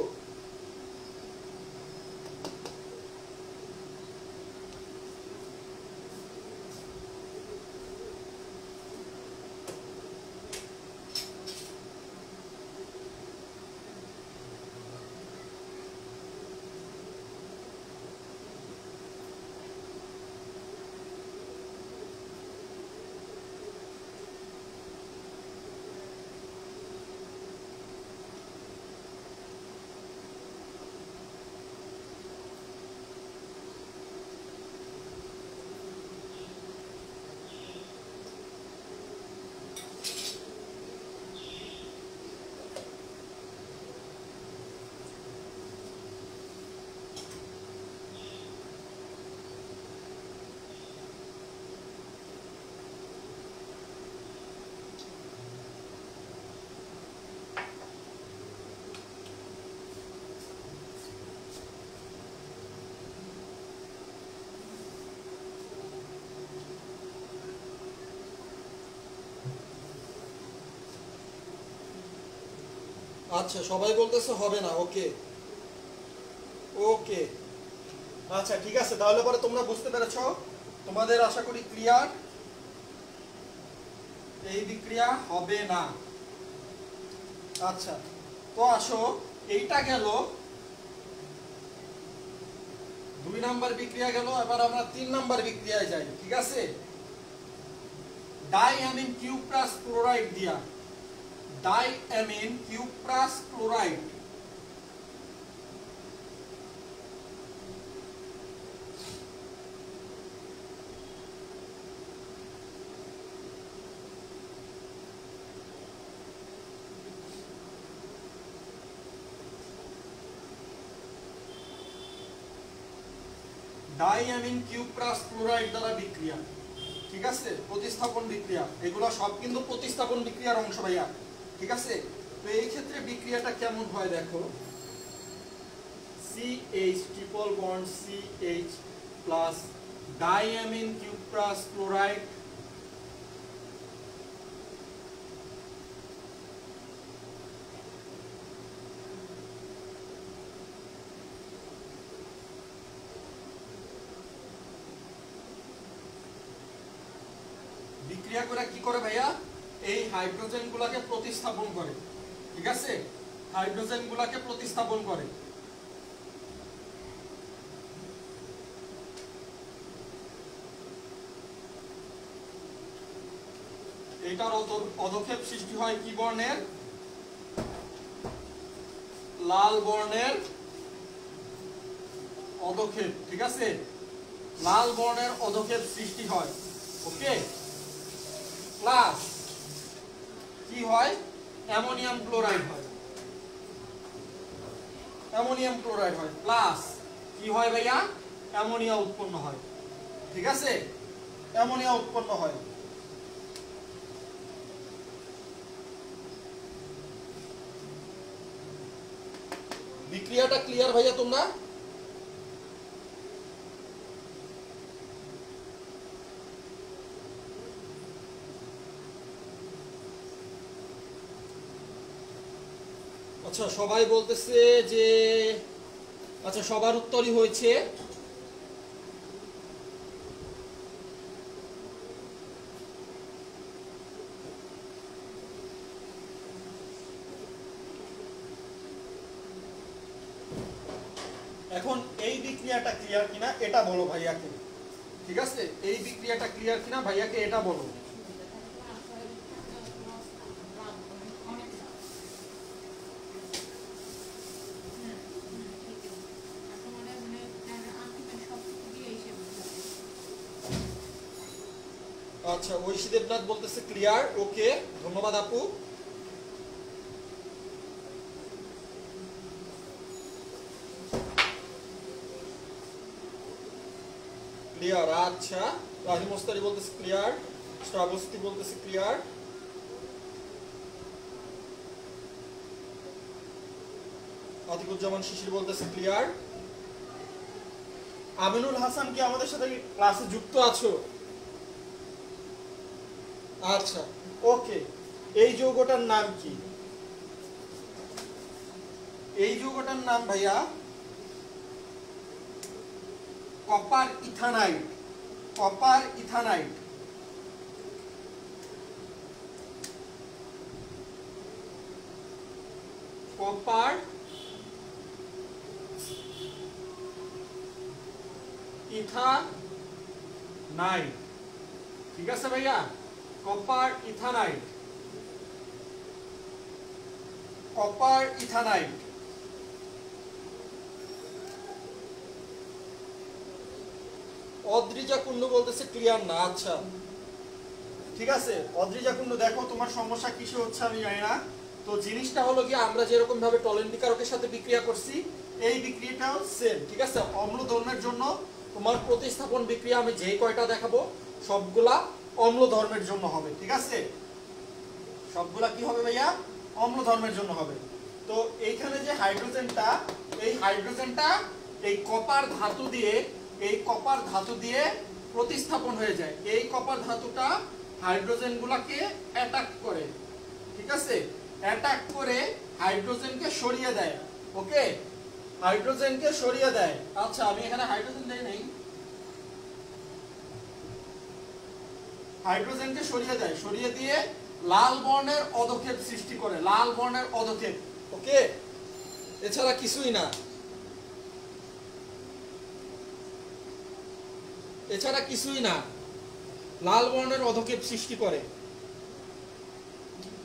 আচ্ছা সবাই বলতেছে হবে না। ওকে ওকে আচ্ছা ঠিক আছে, তাহলে পরে তোমরা বুঝতে পেরেছো, তোমাদের আশা করি ক্লিয়ার। এই বিক্রিয়া হবে না। আচ্ছা তো আসো, এইটা গেল 2 নাম্বার বিক্রিয়া গেল। এবার আমরা 3 নাম্বার বিক্রিয়ায় যাই। ঠিক আছে, ডাইঅ্যামিন কিউপ্রাস ক্লোরাইড দিয়া, diamine cuprous chloride diamine cuprous chloride দ্বারা বিক্রিয়া। ঠিক আছে, প্রতিস্থাপন বিক্রিয়া, এগুলো সব কিন্তু প্রতিস্থাপন বিক্রিয়ার অংশ ভাইয়া। ঠিক আছে, তো এই ক্ষেত্রে বিক্রিয়াটা কেমন হয় দেখো, CH triple bond CH plus diamine cuprous chloride বিক্রিয়া করে কি করে ভাইয়া, এই হাইড্রোজেন গুলাকে প্রতিস্থাপন করে। ঠিক আছে, হাইড্রোজেন গুলাকে প্রতিস্থাপন করে। এইটার অধক্ষেপ সৃষ্টি হয় কি বর্ণের, লাল বর্ণের অধক্ষেপ। ঠিক আছে, লাল বর্ণের অধক্ষেপ সৃষ্টি হয়। ওকে, প্লাস কি হয়, অ্যামোনিয়াম ক্লোরাইড হয়, অ্যামোনিয়াম ক্লোরাইড হয়, প্লাস কি হয় ভাইয়া, অ্যামোনিয়া উৎপন্ন হয়। ঠিক আছে, অ্যামোনিয়া উৎপন্ন হয়। বিক্রিয়াটা ক্লিয়ার ভাইয়া তোমরা? আচ্ছা সবাই বলতেছে যে আচ্ছা সবার উত্তরই হয়েছে। এখন এই বিক্রিয়াটা ক্লিয়ার কিনা এটা বলো ভাইয়াকে। ঠিক আছে, এই বিক্রিয়াটা ক্লিয়ার কিনা ভাইয়াকে এটা বলো। আচ্ছা ঐশী দেবনাথ বলতেছে ক্লিয়ার। ওকে, ধন্যবাদ আপু। ক্লিয়ার। আচ্ছা রাহিম মোস্তারি বলতেছে ক্লিয়ার, শ্রাবস্তি বলতেছে ক্লিয়ার, আতিকুজ্জামান শিশির বলতেছে ক্লিয়ার। আমিনুল হাসান কি আমাদের সাথে ক্লাসে যুক্ত আছো? আচ্ছা ওকে, এই যৌগটার নাম কি? এই যৌগটার নাম ভাইয়া কপার ইথানাইড। কপার ইথানাইড। কপার ইথানাইড। ঠিক আছে ভাইয়া, কপার ইথানাইড, কপার ইথানাইড। অদ্রিজা কুন্ডু বলতেছে ক্লিয়ার না। আচ্ছা ঠিক আছে, অদ্রিজা কুন্ডু দেখো তোমার সমস্যা কিসে হচ্ছে আমি জানি না। তো জিনিসটা হলো কি, আমরা যেরকম ভাবে টলেন্টিকারকের সাথে বিক্রিয়া করছি এই বিক্রিয়াটাও সেম। ঠিক আছে, অম্ল ধর্মের জন্য তোমার প্রতিস্থাপন বিক্রিয়া আমি যে কয়টা দেখাবো সবগুলা অম্ল ধর্মের জন্য হবে। ঠিক আছে, সবগুলা কি হবে ভাইয়া, অম্ল ধর্মের জন্য হবে। তো এইখানে যে হাইড্রোজেনটা, এই হাইড্রোজেনটা এই কপার ধাতু দিয়ে, এই কপার ধাতু দিয়ে প্রতিস্থাপন হয়ে যায়। এই কপার ধাতুটা হাইড্রোজেন গুলাকে অ্যাটাক করে। ঠিক আছে, অ্যাটাক করে হাইড্রোজেনকে সরিয়ে দেয়। ওকে, হাইড্রোজেনকে সরিয়ে দেয়। আচ্ছা আমি এখানে হাইড্রোজেন দেই নেই, হাইড্রোজেনকে সরিয়ে দেয়, সরিয়ে দিয়ে লাল বর্ণের অধক্ষেপ সৃষ্টি করে, লাল বর্ণের অধক্ষেপ। ওকে, এছাড়া কিছুই না, এছাড়া কিছুই না, লাল বর্ণের অধক্ষেপ সৃষ্টি করে।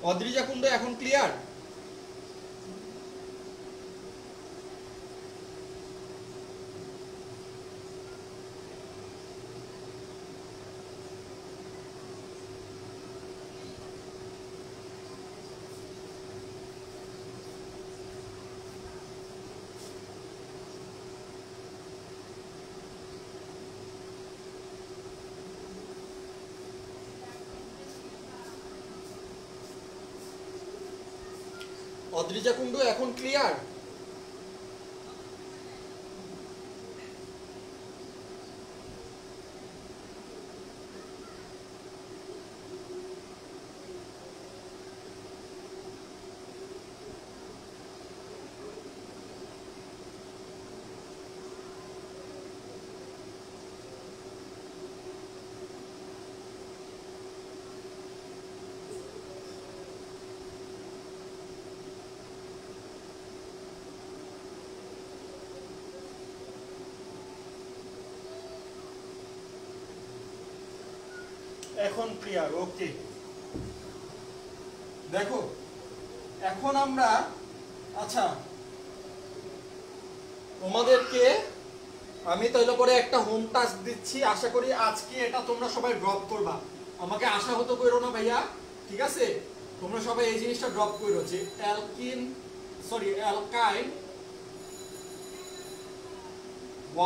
অদ্রিজা কুণ্ড এখন ক্লিয়ার? অদ্রিজা কুণ্ড এখন ক্লিয়ার? এখন ক্লিয়ার। ওকে, দেখো এখন আমরা, আচ্ছা তোমাদেরকে আমি তাহলে পরে একটা হোম টাস্ক দিচ্ছি, আশা করি আজকে এটা তোমরা সবাই ড্রপ করবা। আমাকে আশা হতো করো না ভাইয়া, ঠিক আছে? তোমরা সবাই এই জিনিসটা ড্রপ করো যে অ্যালকাইন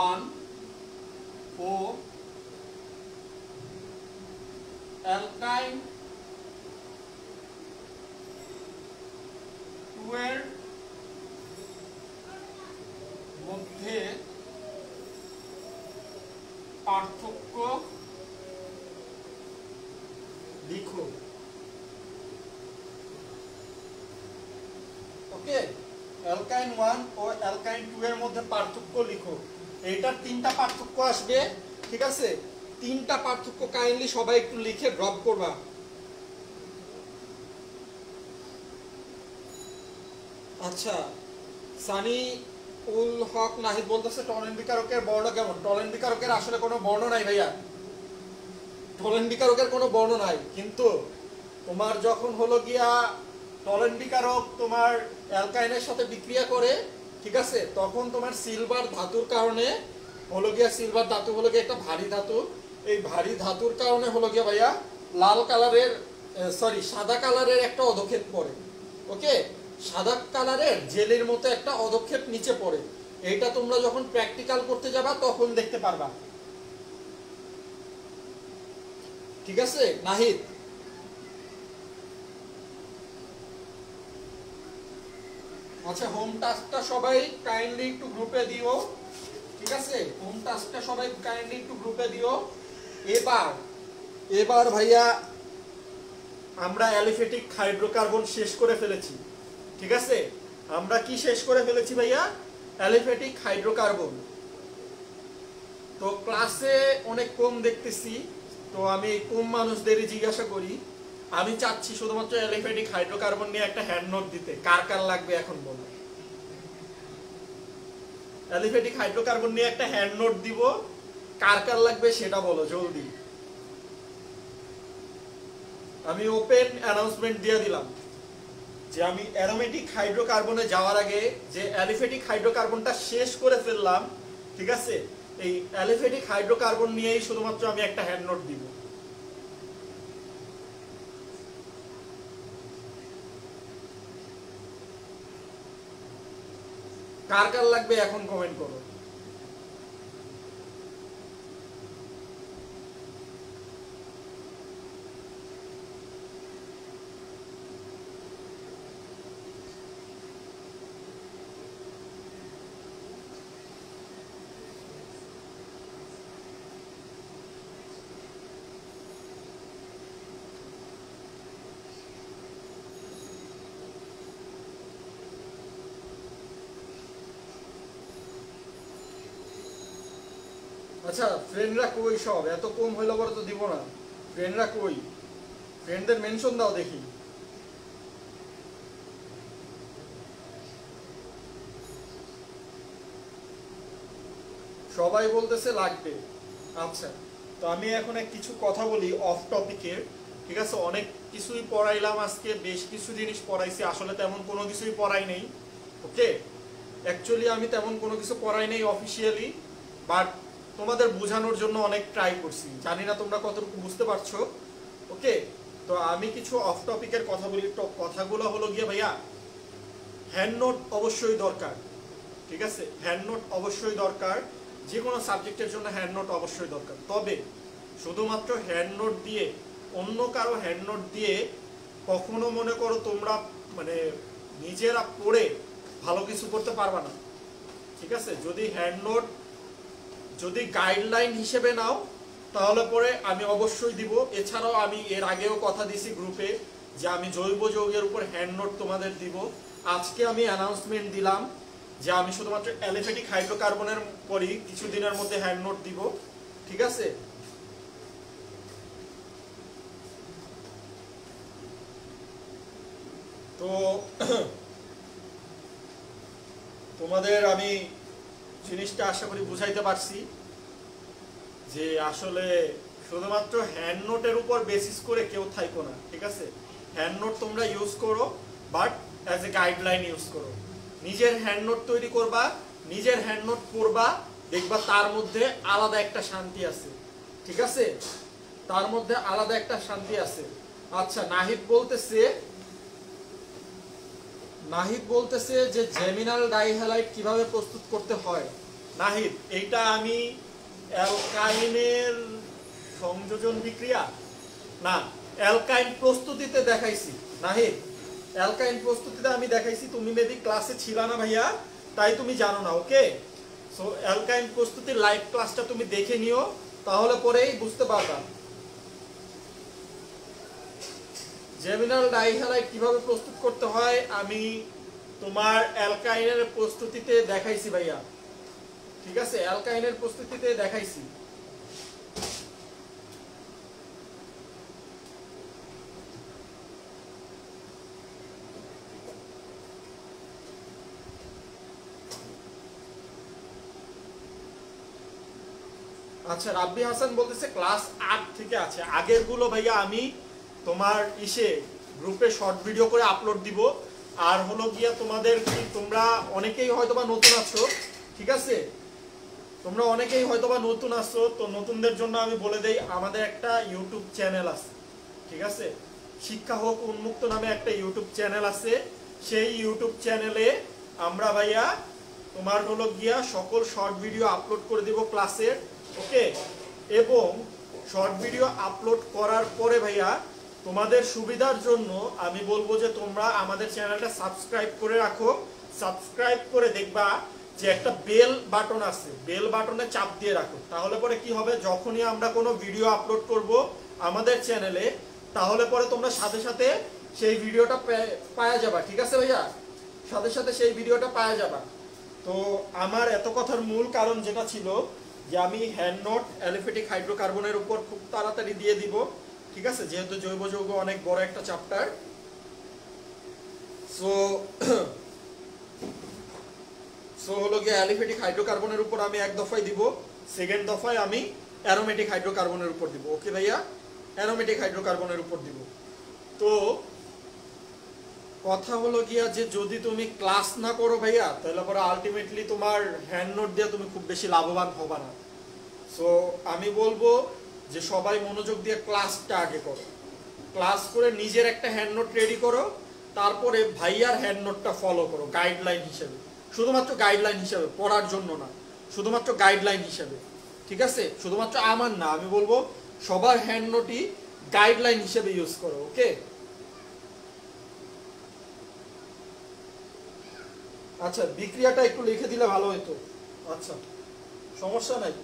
1 ও অ্যালকাইন 2 এর মধ্যে পার্থক্য লিখো। ওকে, অ্যালকাইন 1 ও অ্যালকাইন 2 এর মধ্যে পার্থক্য লিখো। এইটার তিনটা পার্থক্য আসবে, ঠিক আছে? তিনটা পার্থক্য কাইন্ডলি সবাই একটু লিখে ড্রপ করবা। আচ্ছা, সানি উল হক নাহিদ বলতেছে টলেন বিকারকের বর্ণ কেমন? টলেন বিকারকের আসলে কোনো বর্ণ নাই ভাইয়া, টলেন বিকারকের কোনো বর্ণ নাই। কিন্তু তোমার যখন হলো গিয়া টলেন বিকারক তোমার অ্যালকাইনের সাথে বিক্রিয়া করে, ঠিক আছে, তখন তোমার সিলভার ধাতুর কারণে হলো গিয়া, সিলভার ধাতু হলো গিয়া একটা ভারী ধাতু, এই ভারী ধাতুর কারণে হলো গিয়া ভাইয়া লাল কালারের সাদা কালারের একটা অধক্ষেপ পড়ে। ওকে, সাদা কালারের জেলের মতো একটা অধক্ষেপ নিচে পড়ে। এইটা তোমরা যখন প্র্যাকটিক্যাল করতে যাবা তখন দেখতে পারবা, ঠিক আছে নাহিদ? আচ্ছা, হোম টাস্কটা সবাই কাইন্ডলি একটু গ্রুপে দিও, ঠিক আছে? হোম টাস্কটা সবাই কাইন্ডলি একটু গ্রুপে দিও। এবার ভাইয়া আমরা অ্যালিফেটিক হাইড্রোকার্বন শেষ করে ফেলেছি, ঠিক আছে? আমরা কি শেষ করে ফেলেছি ভাইয়া? Aliphatic hydrocarbon. তো ক্লাসে অনেক কম দেখতেছি, তো আমি কম মানুষদেরই জিজ্ঞাসা করি। আমি চাচ্ছি শুধুমাত্র অ্যালিফেটিক হাইড্রোকার্বন নিয়ে একটা হ্যান্ড নোট দিতে। কার কার লাগবে এখন বলো? অ্যালিফেটিক হাইড্রোকার্বন নিয়ে একটা হ্যান্ড নোট দিব, কার কার লাগবে সেটা বলো জলদি। আমি ওপেন অ্যানাউন্সমেন্ট দিয়ে দিলাম যে আমি অ্যারোমেটিক হাইড্রোকার্বনে যাওয়ার আগে যে অ্যালিফেটিক হাইড্রোকার্বনটা শেষ করে ফেললাম, ঠিক আছে? এই অ্যালিফেটিক হাইড্রোকার্বন নিয়েই শুধুমাত্র আমি একটা হ্যান্ড নোট দিব। কার কার লাগবে এখন কমেন্ট করো। আচ্ছা ফ্রেন্ডরা কই সব? এত কম হইলে পরে তো দিব না। ফ্রেন্ডরা কই? ফ্রেন্ডদের মেনশন দাও দেখি। সবাই বলতেছে লাগবে। আচ্ছা, তো আমি এখন কিছু কথা বলি অফ টপিকের। ঠিক আছে, অনেক কিছুই পড়াইলাম আজকে, বেশ কিছু জিনিস পড়াইছি, আসলে তেমন কোনো কিছুই পড়াই নেই। ওকে, অ্যাকচুয়ালি আমি তেমন কোনো কিছু পড়াই নেই অফিসিয়ালি, বাট তোমাদের বোঝানোর জন্য অনেক ট্রাই করছি। জানি না তোমরা কতটুকু বুঝতে পারছো। ওকে, তো আমি কিছু অফ টপিকের কথা বলি। কথাগুলো হলো গিয়ে ভাইয়া, হ্যান্ড নোট অবশ্যই দরকার। ঠিক আছে, হ্যান্ড নোট অবশ্যই দরকার, যে কোনো সাবজেক্টের জন্য হ্যান্ড নোট অবশ্যই দরকার। তবে শুধুমাত্র হ্যান্ড নোট দিয়ে, অন্য কারো হ্যান্ড নোট দিয়ে কখনো মনে করো তোমরা মানে নিজেরা পড়ে ভালো কিছু করতে পারবা না। ঠিক আছে, যদি হ্যান্ড নোট যদি গাইডলাইন হিসেবে নাও তাহলে পরে আমি অবশ্যই দিব। এছাড়াও আমি এর আগেও কথা দিছি গ্রুপে যে আমি জৈব যৌগের উপর হ্যান্ড নোট তোমাদের দিব। আজকে আমি অ্যানাউন্সমেন্ট দিলাম যে আমি শুধুমাত্র অ্যালিফ্যাটিক হাইড্রোকার্বনের পরই কিছুদিনের মধ্যে হ্যান্ড নোট দিব। ঠিক আছে, তো তোমাদের আমি জিনিসটা আশা করি বুঝাইতে পারছি যে আসলে শুধুমাত্র হ্যান্ড নোটের উপর বেসিস করে কেউ থাইকো না। ঠিক আছে, হ্যান্ড নোট তোমরা ইউজ করো, but as a guideline use করো। নিজের হ্যান্ড নোট তৈরি করবা, নিজের হ্যান্ড নোট পড়বা, দেখবা তার মধ্যে আলাদা একটা শান্তি আছে। ঠিক আছে, তার মধ্যে আলাদা একটা শান্তি আছে। আচ্ছা, নাহিদ বলতেছে যে জেমিনাল ডাইহ্যালাইড কিভাবে প্রস্তুত করতে হয়। নাহিদ, এইটা আমি অ্যালকাইনের সংযোজন বিক্রিয়া না, অ্যালকাইন প্রস্তুতিতে দেখাইছি। নাহিদ, অ্যালকাইন প্রস্তুতিতে আমি দেখাইছি, তুমি মেবি ক্লাসে ছিল না ভাইয়া, তাই তুমি জানো না। ওকে, সো অ্যালকাইন প্রস্তুতির লাইভ ক্লাসটা তুমি দেখে নিও, তাহলে পরেই বুঝতে পারবা জেমিনাল ডাইহ্যালাইড কিভাবে প্রস্তুত করতে হয়। আমি তোমার অ্যালকাইনের প্রস্তুতিতে দেখাইছি ভাইয়া। ঠিক আছে, অ্যালকাইনের প্রস্তুতিতে দেখাইছি। আচ্ছা, রাব্বি হাসান বলতেছে ক্লাস 8 থেকে আছে। আগের গুলো ভাইয়া আমি তোমার গ্রুপে শর্ট ভিডিও করে আপলোড দিব। আর হলো গিয়া তোমাদের কি, তোমরা অনেকেই হয়তোবা নতুন আছো। ঠিক আছে, তোমরা অনেকেই হয়তোবা নতুন আছো, তো নতুনদের জন্য আমি বলে দেই আমাদের একটা ইউটিউব চ্যানেল আছে। ঠিক আছে, শিক্ষা হোক উন্মুক্ত নামে একটা ইউটিউব চ্যানেল আছে। সেই ইউটিউব চ্যানেলে আমরা ভাইয়া তোমার হলো গিয়া সকল শর্ট ভিডিও আপলোড করে দিব ক্লাসের। ওকে, এবং শর্ট ভিডিও আপলোড করার পরে ভাইয়া তোমাদের সুবিধার জন্য আমি বলবো যে তোমরা আমাদের চ্যানেলটা সাবস্ক্রাইব করে রাখো। সাবস্ক্রাইব করে দেখবা যে একটা বেল বাটন আছে, বেল বাটনে চাপ দিয়ে রাখো। তাহলে পরে কি হবে, যখনই আমরা কোনো ভিডিও আপলোড করব আমাদের চ্যানেলে, তাহলে পরে তোমরা সাথে সাথে সেই ভিডিওটা পাওয়া যাবা। ঠিক আছে ভাইয়া, সাথে সাথে সেই ভিডিওটা পাওয়া যাবা। তো আমার এত কথার মূল কারণ যেটা ছিল যে আমি হ্যান্ড নোট অ্যালিফ্যাটিক হাইড্রোকার্বনের উপর খুব তাড়াতাড়ি দিয়ে দিব। ঠিক আছে, যেহেতু জৈব যৌগ অনেক বড় একটা চ্যাপ্টার। সো হলো গিয়ে অ্যালিফ্যাটিক হাইড্রোকার্বনের উপর আমি এক দফায় দিব, সেকেন্ড দফায় আমি অ্যারোমেটিক হাইড্রোকার্বনের উপর দিব। ওকে ভাইয়া, অ্যারোমেটিক হাইড্রোকার্বনের উপর দিব। তো কথা হলো গিয়া যে যদি তুমি ক্লাস না করো ভাইয়া, তাহলে পরে আলটিমেটলি তোমার হ্যান্ড নোট দিয়ে তুমি খুব বেশি লাভবান হবা না। সো আমি বলবো যে সবাই মনোযোগ দিয়ে ক্লাসটা আগে করো, ক্লাস করে নিজের একটা হ্যান্ড নোট রেডি করো, তারপরে ভাইয়ার হ্যান্ড নোটটা ফলো করো গাইডলাইন হিসেবে। শুধুমাত্র গাইডলাইন হিসেবে, পড়ার জন্য না, শুধুমাত্র গাইডলাইন হিসেবে। ঠিক আছে, শুধুমাত্র আমার না, আমি বলবো সবার হ্যান্ড নোটই গাইডলাইন হিসেবে ইউজ করো। ওকে, আচ্ছা বিক্রিয়াটা একটু লিখে দিলে ভালো হতো। আচ্ছা, সমস্যা নাই।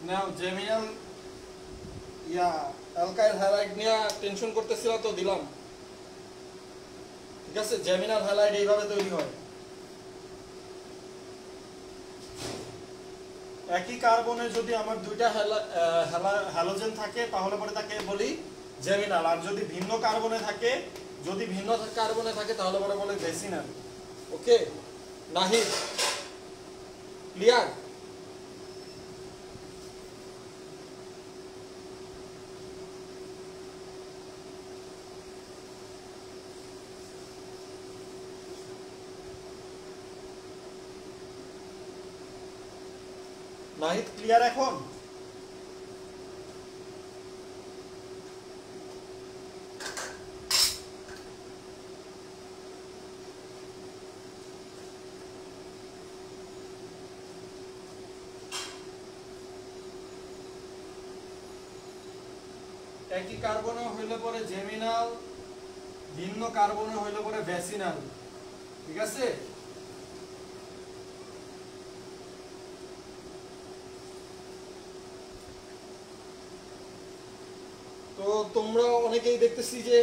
নাও জেমিনাল অ্যালকাইল হ্যালাইড নিয়ে টেনশন করতেছিল তো দিলাম। ঠিক আছে, জেমিনাল হ্যালাইড এইভাবে তৈরি হয়। একই কার্বনে যদি আমার দুইটা হ্যালোজেন থাকে তাহলে পরে তাকে বলি জেমিনাল, আর যদি ভিন্ন কার্বনে থাকে তাহলে পরে বলে ভেসিনাল। ওকে নাহিদ, ক্লিয়ার? নাহিদ ক্লিয়ার এখন? একই কার্বনে হইলে পরে জেমিনাল, ভিন্ন কার্বনে হইলে পরে ভেসিনাল। ঠিক আছে, তো তোমরা অনেকেই দেখতেছি যে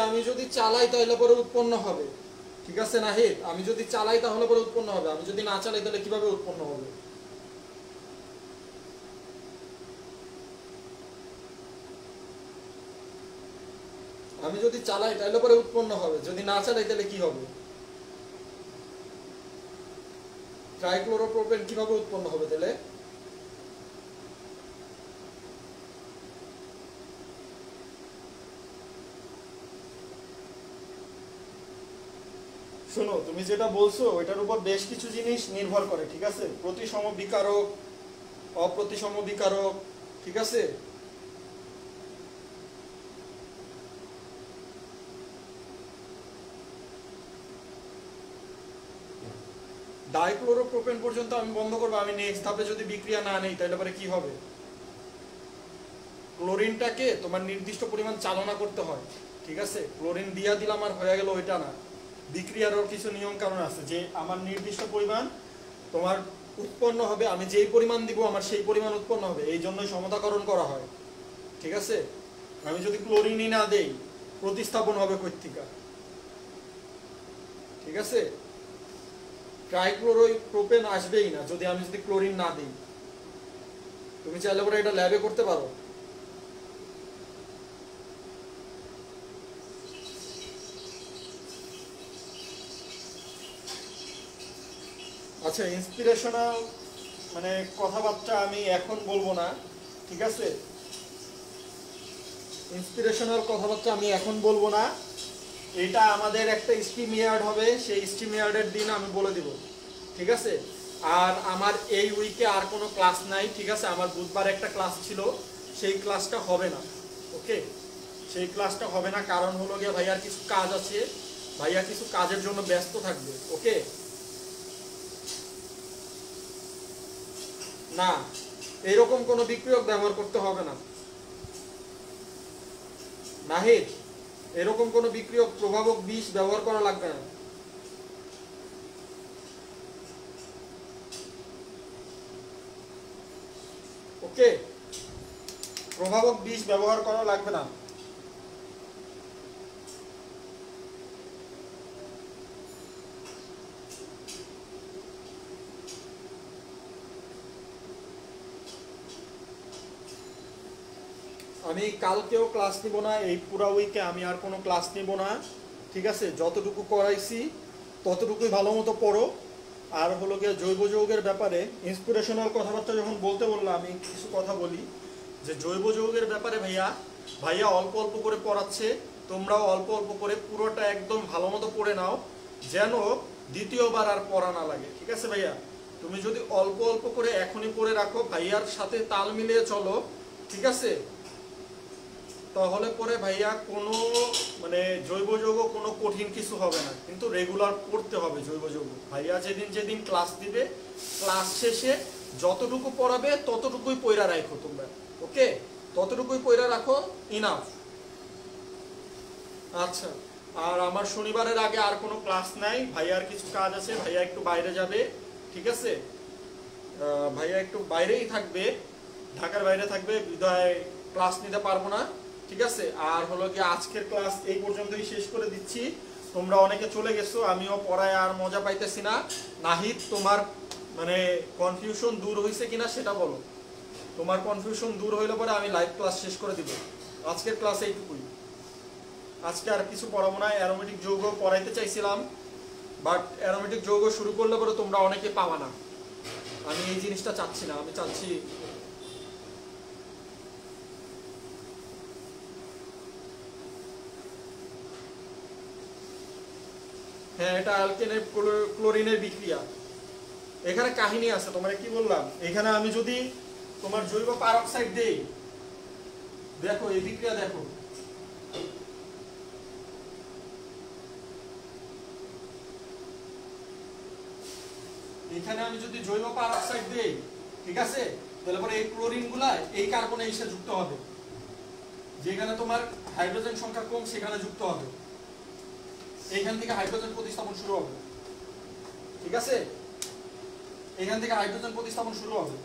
আমি যদি চালাই তাহলে পরে উৎপন্ন হবে। ঠিক আছে নাহিদ, আমি যদি চালাই তাহলে পরে উৎপন্ন হবে, আমি যদি না চালাই তাহলে কিভাবে উৎপন্ন হবে? আমি যদি চালাই তাহলে পরে উৎপন্ন হবে, যদি না চালাই তাহলে কি হবে? ট্রাইক্লোরোপ্রোপেন কিভাবে উৎপন্ন হবে তাহলে? শোনো, তুমি যেটা বলছো ওইটার উপর বেশ কিছু জিনিস নির্ভর করে। ঠিক আছে, প্রতিসম বিকারক, অপ্রতিসম বিকারক। ঠিক আছে, ডাইক্লোরোপ্রোপেন পর্যন্ত আমি বন্ধ করবো। আমি নেক্সট ধাপে যদি বিক্রিয়া না নেই তাহলে পরে কি হবে? ক্লোরিনটাকে তোমার নির্দিষ্ট পরিমাণ চালনা করতে হয়। ঠিক আছে, ক্লোরিন দিয়া দিলাম আর হয়ে গেল ওইটা না, বিক্রিয়ারও কিছু নিয়ম কারণ আছে যে আমার নির্দিষ্ট পরিমাণ তোমার উৎপন্ন হবে, আমি যেই পরিমাণ দিব আমার সেই পরিমাণ উৎপন্ন হবে, এই জন্যই সমতাকরণ করা হয়। ঠিক আছে, আমি যদি ক্লোরিনই না দেই প্রতিস্থাপন হবে কই থেকে? ঠিক আছে, ট্রাইক্লোরোপ্রোপেন আসবেই না যদি আমি ক্লোরিন না দিই। তুমি চাইলে পরে এটা ল্যাবে করতে পারো। আচ্ছা, ইন্সপিরেশনাল মানে কথাবার্তা আমি এখন বলবো না। ঠিক আছে, ইন্সপিরেশনাল কথাবার্তা আমি এখন বলবো না, এটা আমাদের একটা স্টিম ইয়ার্ড হবে, সেই স্টিম ইয়ার্ডের দিন আমি বলে দিব। ঠিক আছে, আর আমার এই উইকে আর কোনো ক্লাস নাই। ঠিক আছে, আমার বুধবার একটা ক্লাস ছিল, সেই ক্লাসটা হবে না। ওকে, সেই ক্লাসটা হবে না, কারণ হলো গিয়ে ভাইয়ার কিছু কাজ আছে, ভাইয়া কিছু কাজের জন্য ব্যস্ত থাকবে। ওকে, না এরকম কোনো বিক্রিয়ক ব্যবহার করতে হবে না নাহিদ, এরকম কোনো বিক্রিয়ক প্রভাবক বিষ ব্যবহার করা লাগবে না। ওকে, প্রভাবক বিষ ব্যবহার করা লাগবে না। আমি কালকেও ক্লাস নিব না, এই পুরো উইকে আমি আর কোনো ক্লাস নিব না। ঠিক আছে, যতটুকু করাইছি ততটুকুই ভালো মতো পড়ো। আর হলো গিয়ে জৈব যৌগের ব্যাপারে ইন্সপিরেশনাল কথাবার্তা যখন বলতে বললাম, আমি কিছু কথা বলি যে জৈব যৌগের ব্যাপারে ভাইয়া অল্প অল্প করে পড়াচ্ছে, তোমরাও অল্প অল্প করে পুরোটা একদম ভালো মতো পড়ে নাও, যেন দ্বিতীয়বার আর পড়া না লাগে। ঠিক আছে ভাইয়া, তুমি যদি অল্প অল্প করে এখনই পড়ে রাখো, ভাইয়ার সাথে তাল মিলিয়ে চলো। ঠিক আছে, তাহলে পরে ভাইয়া কোনো মানে জৈব যৌগ কোনো কঠিন কিছু হবে না, কিন্তু রেগুলার পড়তে হবে জৈব যৌগ। ভাইয়া যেদিন যেদিন ক্লাস দিবে, ক্লাস শেষে যতটুকু পড়াবে ততটুকুই পড়া রাখো তোমরা। ওকে, ততটুকুই পড়া রাখো, ইনাফ। আচ্ছা, আর আমার শনিবারের আগে আর কোনো ক্লাস নাই, ভাইয়ার কিছু কাজ আছে, ভাইয়া একটু বাইরে যাবে, ঠিক আছে? ভাইয়া একটু বাইরেই থাকবে, ঢাকার বাইরে থাকবে, বিদায় ক্লাস নিতে পারবো না, ঠিক আছে? আর হলো কি আজকের ক্লাস এই পর্যন্তই শেষ করে দিচ্ছি। তোমরা অনেকে চলে গেছো, আমিও পড়ায় আর মজা পাইতেছি না। নাহিদ, তোমার মানে কনফিউশন দূর হয়েছে কিনা সেটা বলো। তোমার কনফিউশন দূর হইলে পরে আমি লাইভ ক্লাস শেষ করে দিব। আজকের ক্লাস এইটুকুই, আজকে আর কিছু পড়াবো না। অ্যারোমেটিক যৌগ পড়াইতে চাইছিলাম, বাট অ্যারোমেটিক যৌগ শুরু করলে পরে তোমরা অনেকে পাওয়া না। আমি এই জিনিসটা চাচ্ছি না, আমি চাচ্ছি হ্যাঁ এটা অ্যালকেনের ক্লোরিনের বিক্রিয়া। এখানে কাহিনী আছে, তোমার কি বললাম, এখানে আমি যদি তোমার জৈব পারক্সাইড দেই, দেখো এই বিক্রিয়া দেখো, এখানে আমি যদি জৈব পারক্সাইড দেই, ঠিক আছে, তাহলে পরে এই ক্লোরিন গুলা এই কার্বনে এসে যুক্ত হবে, যেখানে তোমার হাইড্রোজেন সংখ্যা কম সেখানে যুক্ত হবে, এইখান থেকে হাইড্রোজেন প্রতিস্থাপন শুরু হবে, ঠিক আছে? এখান থেকে হাইড্রোজেন প্রতিস্থাপন শুরু হবে।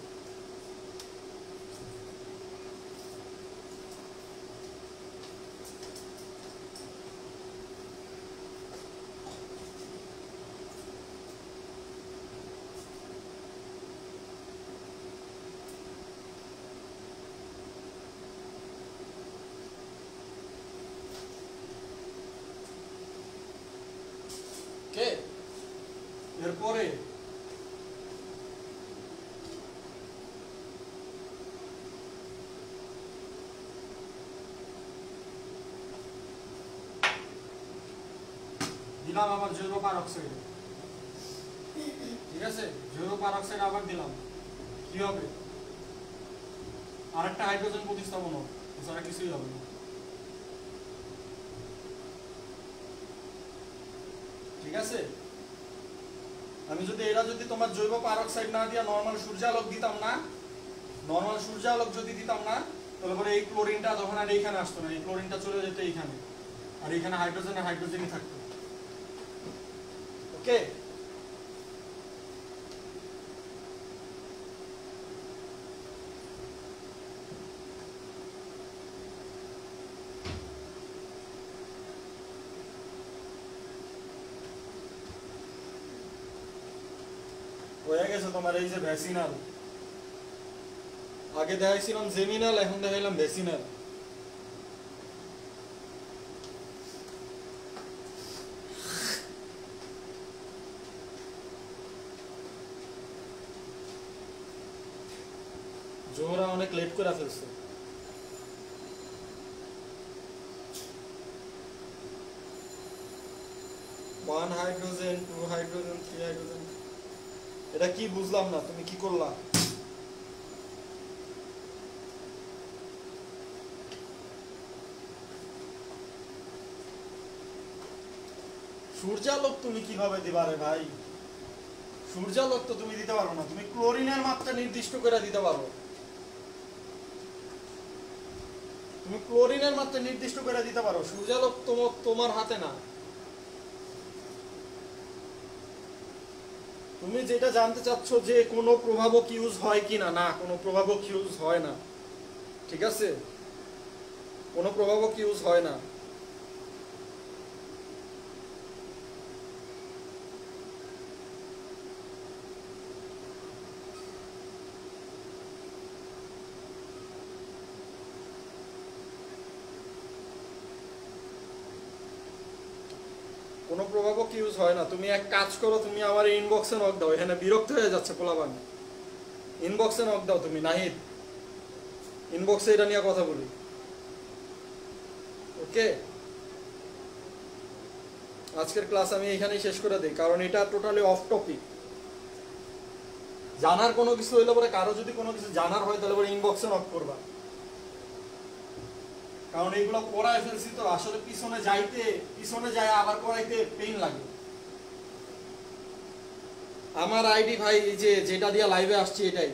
ওকে, এরপরে দিলাম আবার জৈব পারক্সাইড, ঠিক আছে? জৈব পারক্সাইড আবার দিলাম, কি হবে? আরেকটা হাইড্রোজেন প্রতিস্থাপন হবে, এছাড়া কিছুই হবে না, ঠিক আছে? আমি যদি এরা যদি তোমার জৈব পারক্সাইড না দিয়া নরমাল সূর্যালোক দিতাম না, নরমাল সূর্যালোক যদি দিতাম না, তাহলে পরে এই ক্লোরিনটা তখন আর এইখানে আসতো না, এই ক্লোরিনটা চলে যেত এইখানে, আর এইখানে হাইড্রোজেনই থাকতো। ওকে, হয়ে গেছে তোমার এই যে ভ্যাসিনাল, আগে দেখাইছিলাম জেমিনাল, এখন দেখাইলাম ভ্যাসিনাল। জোহরা অনেক লেট করে ফেলছে। One hydrogen, two hydrogen, three hydrogen, এটা কি বুঝলাম না, তুমি কি করলা? সূর্যালোক তুমি কিভাবে দিবা রে ভাই? সূর্যালোক তো তুমি দিতে পারো না, তুমি ক্লোরিনের মাত্রা নির্দিষ্ট করে দিতে পারো, তুমি ক্লোরিনের মাত্রা নির্দিষ্ট করে দিতে পারো, সূর্যালোক তোমার হাতে না। তুমি যেটা জানতে চাচ্ছ যে কোনো প্রভাবক ইউজ হয় কিনা, না কোনো প্রভাবক ইউজ হয় না, ঠিক আছে? কোনো প্রভাবক ইউজ হয় না। কোনো প্রভাবক ইউজ হয় না। তুমি এক কাজ করো, তুমি আমার ইনবক্সে নক দাও, এখানে বিরক্ত হয়ে যাচ্ছে পোলাবান, ইনবক্সে নক দাও তুমি, নাহিদ ইনবক্সে এটা নিয়ে কথা বলি, ওকে? আজকের ক্লাস আমি এখানেই শেষ করে দিই, কারণ এটা টোটালি অফ টপিক। জানার কোনো কিছু হইলে পরে, কারো যদি কোনো কিছু জানার হয় তাহলে পরে ইনবক্সে নক করবা, কারণ এইগুলো পড়ায় ফেলছি তো, আসলে পিছনে যায় আবার পড়াইতে পেইন লাগে। আমার আইডি ভাই এই যে যেটা দিয়ে লাইভে আসছি এটাই।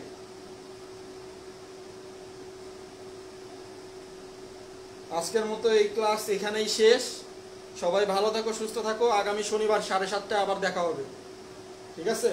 আজকের মতো এই ক্লাস এখানেই শেষ। সবাই ভালো থাকো, সুস্থ থাকো। আগামী শনিবার 7:30টায় আবার দেখা হবে। ঠিক আছে।